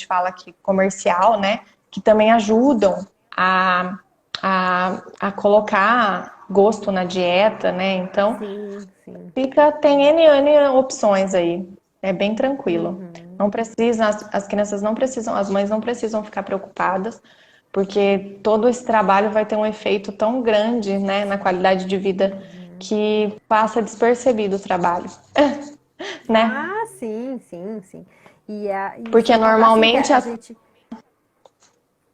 fala aqui comercial, né, que também ajudam a colocar gosto na dieta, né? Então, Sim, sim. tem N opções aí. É bem tranquilo. Uhum. Não precisa, as crianças não precisam, as mães não precisam ficar preocupadas, porque todo esse trabalho vai ter um efeito tão grande, né, na qualidade de vida que passa despercebido o trabalho, né? Ah, sim, sim, sim. E Porque sem contar assim que normalmente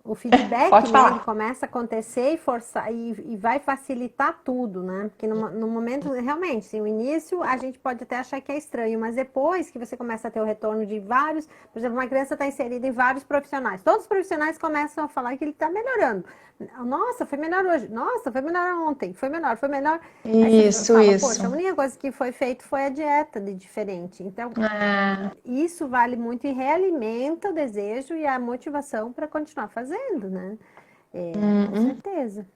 o feedback, pode né, ele falar. começa a acontecer e forçar e vai facilitar tudo, né? Porque no momento, realmente, sim, o início a gente pode até achar que é estranho, mas depois que você começa a ter o retorno de vários, por exemplo, uma criança está inserida em vários profissionais, todos os profissionais começam a falar que ele está melhorando. Nossa, foi melhor hoje. Nossa, foi melhor ontem. Foi melhor, foi melhor. Aí você Isso, fala, isso. poxa, a única coisa que foi feito foi a dieta de diferente. Então, É, isso vale muito e realimenta o desejo e a motivação para continuar fazendo, né? É, com certeza.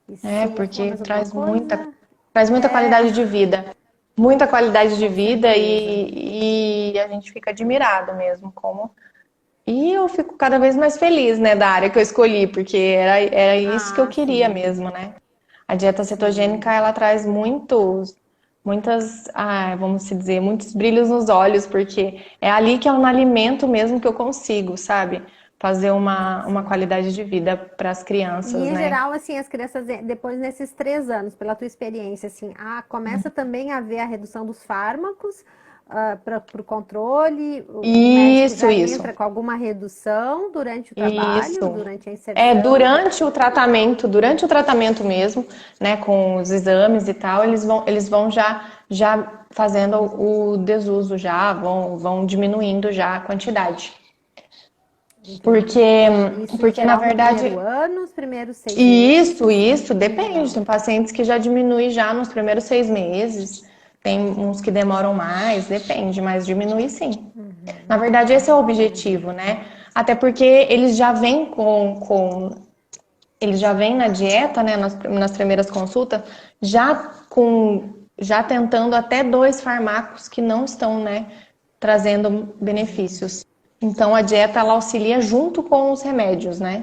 E se ia falar porque mais alguma coisa? traz muita É, qualidade de vida. Muita qualidade de com vida certeza. e a gente fica admirado mesmo como. E eu fico cada vez mais feliz, né, da área que eu escolhi, porque era isso que eu Ah, queria sim, mesmo, né? A dieta cetogênica, sim. ela traz vamos se dizer, muitos brilhos nos olhos, porque é ali que é um alimento mesmo que eu consigo, sabe? fazer uma qualidade de vida para as crianças, E em né? geral, assim, as crianças, depois nesses 3 anos, pela tua experiência, assim, começa também a ver a redução dos fármacos para o controle, o médico Isso, já isso. entra com alguma redução durante o trabalho, Isso. durante a inserção. Durante o tratamento mesmo, né, com os exames e tal, eles vão já fazendo o desuso já, vão diminuindo já a quantidade. Entendi. Porque, Isso em porque na geral no primeiro verdade, ano, os primeiros 6 meses, isso, em depende. geral. Tem pacientes que já diminui já nos primeiros 6 meses, tem uns que demoram mais, depende, mas diminui sim. Na verdade, esse é o Entendi. objetivo, né? Até porque eles já vêm eles já vêm na dieta, né, nas primeiras consultas, já tentando até 2 fármacos que não estão, né, trazendo benefícios. Então a dieta ela auxilia junto com os remédios, né?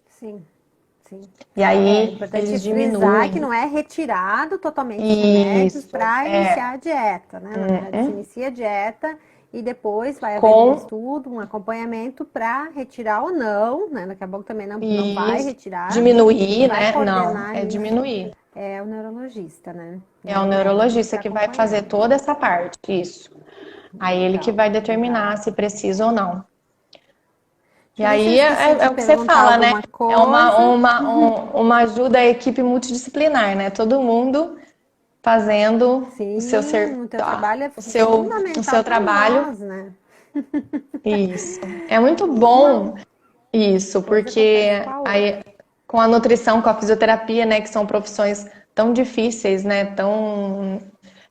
Sim, sim. E É aí importante eles frisar que diminuem. não é retirado totalmente os remédios Isso, para iniciar a dieta, né? Na verdade, se inicia a dieta e depois vai havendo um com estudo, um acompanhamento para retirar ou não, né? Daqui a pouco também não vai isso, retirar. Quem diminuir, vai né? Não, coordenar é isso diminuir. é o neurologista, né? É o Não o médico que neurologista que vai fazer acompanha. toda essa parte, isso. Aí ele que Legal, vai legal. determinar se precisa ou não. E Deixa eu ver se eu aí esqueci de é o que você perguntar fala, né? alguma É coisa. uma ajuda à equipe multidisciplinar, né? Todo mundo fazendo Sim, o teu trabalho é o fundamental seu para trabalho. nós, né? Isso. É muito Uma bom isso, coisa porque acontece com a aí outra. com a nutrição, com a fisioterapia, né, que são profissões tão difíceis, né, tão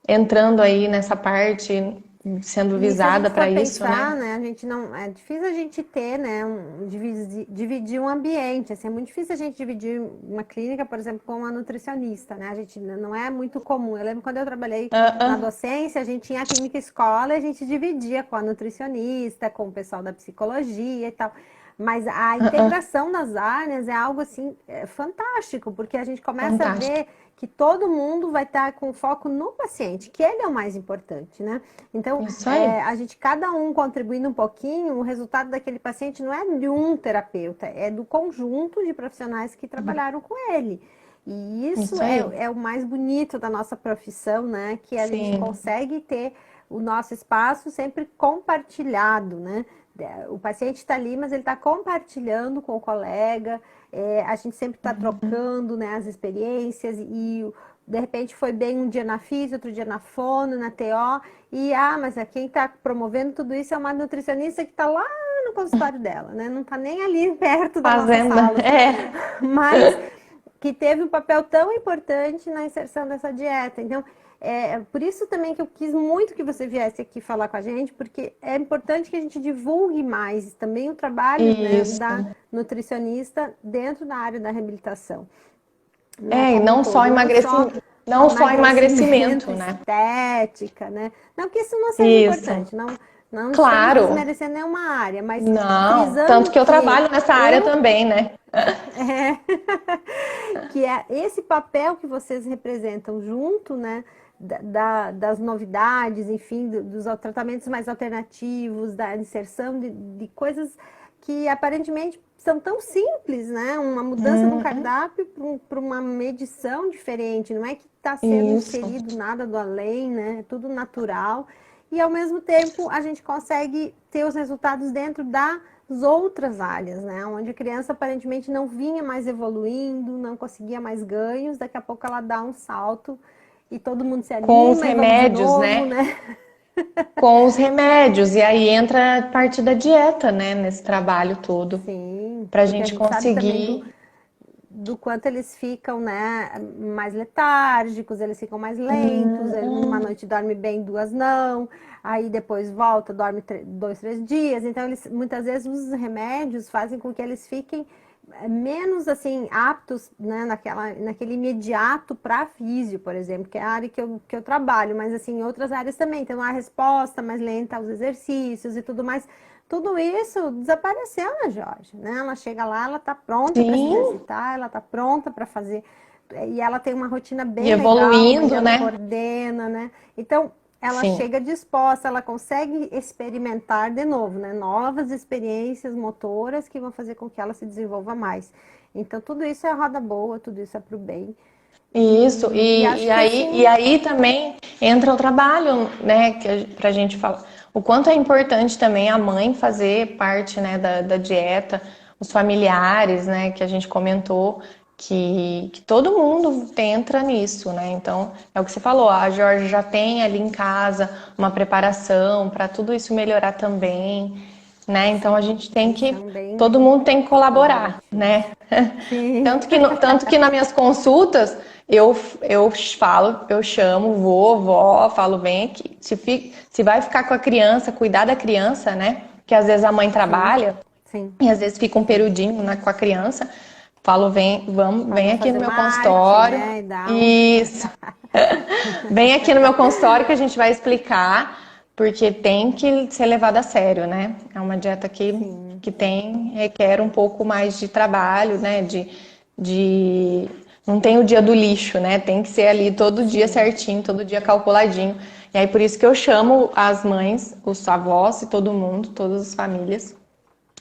entrando aí nessa parte, sendo E se a visada gente para for isso, pensar, né? né, a gente não, é difícil a gente ter, né, dividir um ambiente, assim, é muito difícil a gente dividir uma clínica, por exemplo, com uma nutricionista, né, a gente não é muito comum. Eu lembro quando eu trabalhei Ah, na ah, docência, a gente tinha a clínica escola e a gente dividia com a nutricionista, com o pessoal da psicologia e tal. Mas a ah, ah. integração das áreas é algo assim fantástico, porque a gente começa a Fantástico. ver que todo mundo vai estar com foco no paciente, que ele é o mais importante, né? Então, Isso aí. a gente, cada um contribuindo um pouquinho, o resultado daquele paciente não é de um terapeuta, é do conjunto de profissionais que trabalharam com ele. E isso Isso aí. é o mais bonito da nossa profissão, né? Que a gente Sim. consegue ter o nosso espaço sempre compartilhado, né? O paciente está ali, mas ele está compartilhando com o colega, a gente sempre está trocando, né, as experiências e de repente foi bem um dia na físio, outro dia na fono, na TO, mas quem está promovendo tudo isso é uma nutricionista que está lá no consultório dela, né? Não está nem ali perto da nossa Fazenda. sala, É. mas que teve um papel tão importante na inserção dessa dieta. Então, por isso também que eu quis muito que você viesse aqui falar com a gente, porque é importante que a gente divulgue mais também o trabalho, né, da Isso. nutricionista dentro da área da reabilitação, né, É, e como um todo, não só não só emagrecimento, emagrecimento, né? estética, né? Não que isso não seja Isso. importante, não estamos Claro. desmerecendo nenhuma área, mas Não, tanto frisando que eu que trabalho nessa área eu também, né? é, que é esse papel que vocês representam junto, né, das novidades, enfim, dos tratamentos mais alternativos, da inserção de coisas que aparentemente são tão simples, né? Uma mudança no cardápio para uma medição diferente, não é que está sendo Isso. inserido nada do além, né? É tudo natural. E ao mesmo tempo a gente consegue ter os resultados dentro das outras áreas, né? Onde a criança aparentemente não vinha mais evoluindo, não conseguia mais ganhos, daqui a pouco ela dá um salto e todo mundo se Com os anima e vamos de remédios, novo, né? né? Com os remédios. E aí entra a parte da dieta, né? Nesse trabalho todo. Sim, Pra porque a gente gente sabe também do, conseguir. do quanto eles ficam, né, mais letárgicos, eles ficam mais lentos, ele numa noite dorme bem, duas não, aí depois volta, dorme 2, 3 dias. Então, eles, muitas vezes os remédios fazem com que eles fiquem menos assim aptos, né, naquele imediato para físio, por exemplo, que é a área que eu trabalho, mas assim, em outras áreas também tem uma resposta mais lenta aos exercícios e tudo mais. Tudo isso desapareceu na Jorge, né? Ela chega lá, ela tá pronta para se Sim. exercitar, ela tá pronta para fazer, e ela tem uma rotina E bem legal, onde evoluindo, ela né? coordena, né? Então, ela Sim. chega disposta, ela consegue experimentar de novo, né? Novas experiências motoras que vão fazer com que ela se desenvolva mais. Então, tudo isso é roda boa, tudo isso é pro bem. Isso, E acho e que aí, e assim, aí também entra o trabalho, né, pra gente falar. O quanto é importante também a mãe fazer parte, né, da dieta, os familiares, né, que a gente comentou, que todo mundo entra nisso, né? Então, é o que você falou, a Jorge já tem ali em casa uma preparação para tudo isso melhorar também, né? Então a gente tem eles que, são bem todo mundo tem que colaborar, colaborativos. né? Sim, Tanto que nas minhas consultas eu falo, eu chamo, vó, falo, vem aqui. Se vai ficar com a criança, cuidar da criança, né? Que às vezes a mãe sim, trabalha sim. e às vezes fica um perudinho, né, com a criança. Falo, Para vem não aqui no fazer meu uma arte, consultório. né? E dar um. Isso. Vem aqui no meu consultório que a gente vai explicar, porque tem que ser levado a sério, né? É uma dieta Sim, requer um pouco mais de trabalho, né? De não tem o dia do lixo, né? Tem que ser ali todo dia sim. certinho, todo dia calculadinho. E aí por isso que eu chamo as mães, os avós e todo mundo, todas as famílias,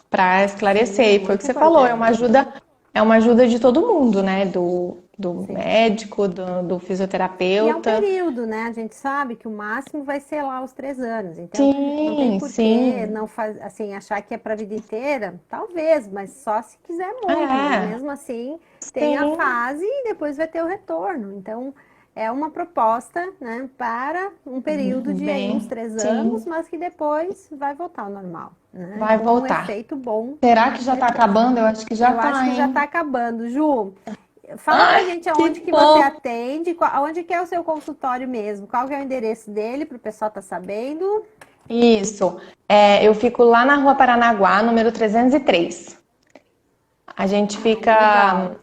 para esclarecer. Sim, é E foi o que muito você falou, importante. é uma ajuda de todo mundo, né? Do Sim. médico, do E é um fisioterapeuta. período, né? A gente sabe que o máximo vai ser lá os 3 anos. Então, não tem Sim, por que sim. não faz, assim, achar que é para a vida inteira. Talvez, mas só se quiser muito. Mas É, mesmo assim, tem a sim. fase e depois vai ter o retorno. Então, é uma proposta, né, para um período de aí uns Bem, 3 anos, sim. mas que depois vai voltar ao normal, né? Vai Com um voltar. efeito bom, Será com que já tá certeza. acabando? Eu acho que já Eu acho tá, que já está hein? acabando. Ju, fala pra Ai, gente que aonde que você bom. atende, onde que é o seu consultório mesmo, qual que é o endereço dele, para o pessoal tá sabendo. Isso. É, eu fico lá na Rua Paranaguá, número 303. A gente Ai, legal. fica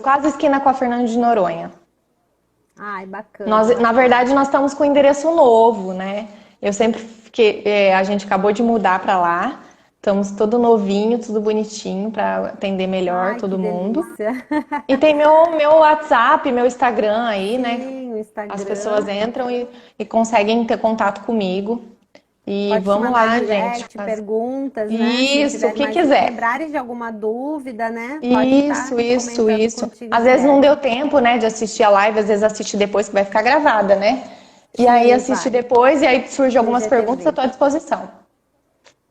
quase esquina com a Fernando de Noronha. Ai, bacana, Na bacana. verdade, nós estamos com endereço novo, né? Eu sempre fiquei, a gente acabou de mudar para lá. Estamos tudo novinho, tudo bonitinho para atender melhor Ai, que todo mundo. delícia. E tem meu WhatsApp, meu Instagram aí, né? Sim, o As pessoas Instagram. entram e conseguem ter contato comigo. E Pode te vamos mandar lá, gente. direct, perguntas, né? Se Isso, o tiver que mais, quiser. lembrarem de alguma dúvida, né? Pode estar comentando Isso. contigo Às vezes não direto. deu tempo, né, de assistir a live, às vezes assiste depois que vai ficar gravada, né? E aí Sim, assiste vai. depois, e aí surge No algumas perguntas, eu IGTV. estou à disposição.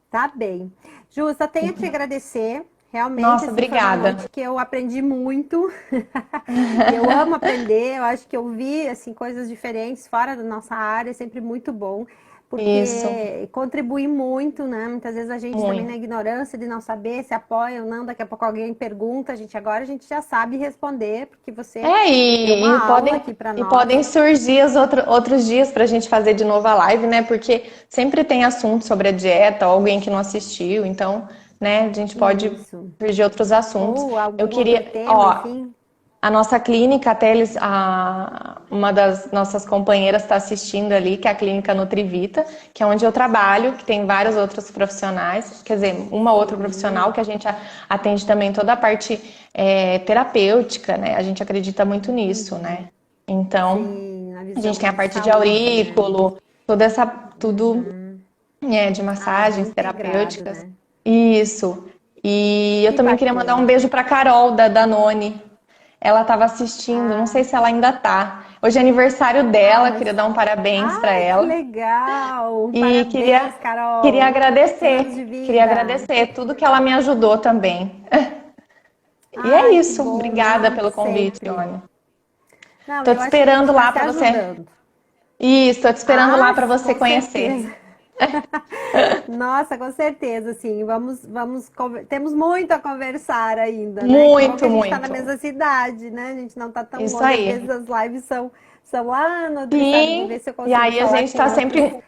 Tá bem. Ju, só tenho a te agradecer. Realmente, Nossa, assim, foi uma obrigada. noite que eu aprendi muito. E eu amo aprender. Eu acho que eu vi, assim, coisas diferentes fora da nossa área, é sempre muito bom. Isso, Porque contribui muito, né? Muitas vezes a gente também na muito. ignorância de não saber se apoia ou não. Daqui a pouco alguém pergunta, agora a gente já sabe responder, porque você É, deu uma aula aqui para e nós. podem surgir outros dias para a gente fazer de novo a live, né? Porque sempre tem assunto sobre a dieta, ou alguém que não assistiu, então, né, a gente pode Isso. surgir outros assuntos. Ou Eu algum outro queria, tema, ó, enfim. a nossa clínica, até uma das nossas companheiras está assistindo ali, que é a clínica Nutrivita, que é onde eu trabalho, que tem vários outros profissionais, quer dizer, uma outra profissional Sim, que a gente atende também toda a parte terapêutica, né? A gente acredita muito nisso, né? Então, sim, a a gente visão tem a de parte de saúde, né? aurículo, tudo de Ah, bem massagens integrado, terapêuticas. né? Isso. E eu Que também queria mandar um bacana. beijo para Carol da Danone. Ela estava assistindo, não sei Ah, se ela ainda tá. Hoje é aniversário ah, dela, mas. queria dar um parabéns para Ai, que ela. legal! E Parabéns, queria Carol! Muitos anos de queria vida! agradecer tudo que ela me ajudou também. E é Ai, que isso. bom, Obrigada não, pelo convite, sempre. Ônia. Não, Tô eu te acho que a gente esperando está lá se para você. ajudando. Isso, tô te esperando lá Ah, para você com certeza. conhecer. Nossa, com certeza, sim. Temos muito a conversar ainda, né? Que bom que Muito, a gente está na muito. mesma cidade, né? A gente não está tão Isso longe. Às vezes aí. as lives são lá no outro estado. Vou ver Sim. se eu E consigo aí a falar gente com está outros. sempre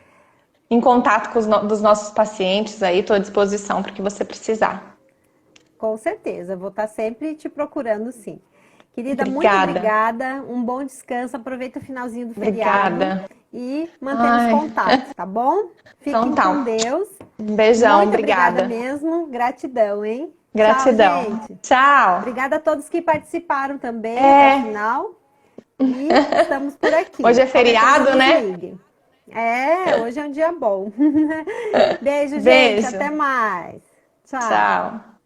em contato com dos nossos pacientes aí, estou à disposição para o que você precisar. Com certeza, vou estar sempre te procurando, sim. Querida, muito Obrigada. obrigada. Um bom descanso. Aproveita o finalzinho do feriado Obrigada. e mantemos Ai, contato, tá bom? então Fiquem com tá. Deus. Um beijão, Muito obrigada obrigada. mesmo. Gratidão, hein? Tchau, Gratidão. gente. Tchau. Obrigada a todos que participaram também até o É, final. E estamos por hoje aqui. é Qualquer coisa, feriado, nos né? liguem. Hoje é um dia bom. Beijo, gente. Beijo. Até mais. Tchau. Tchau.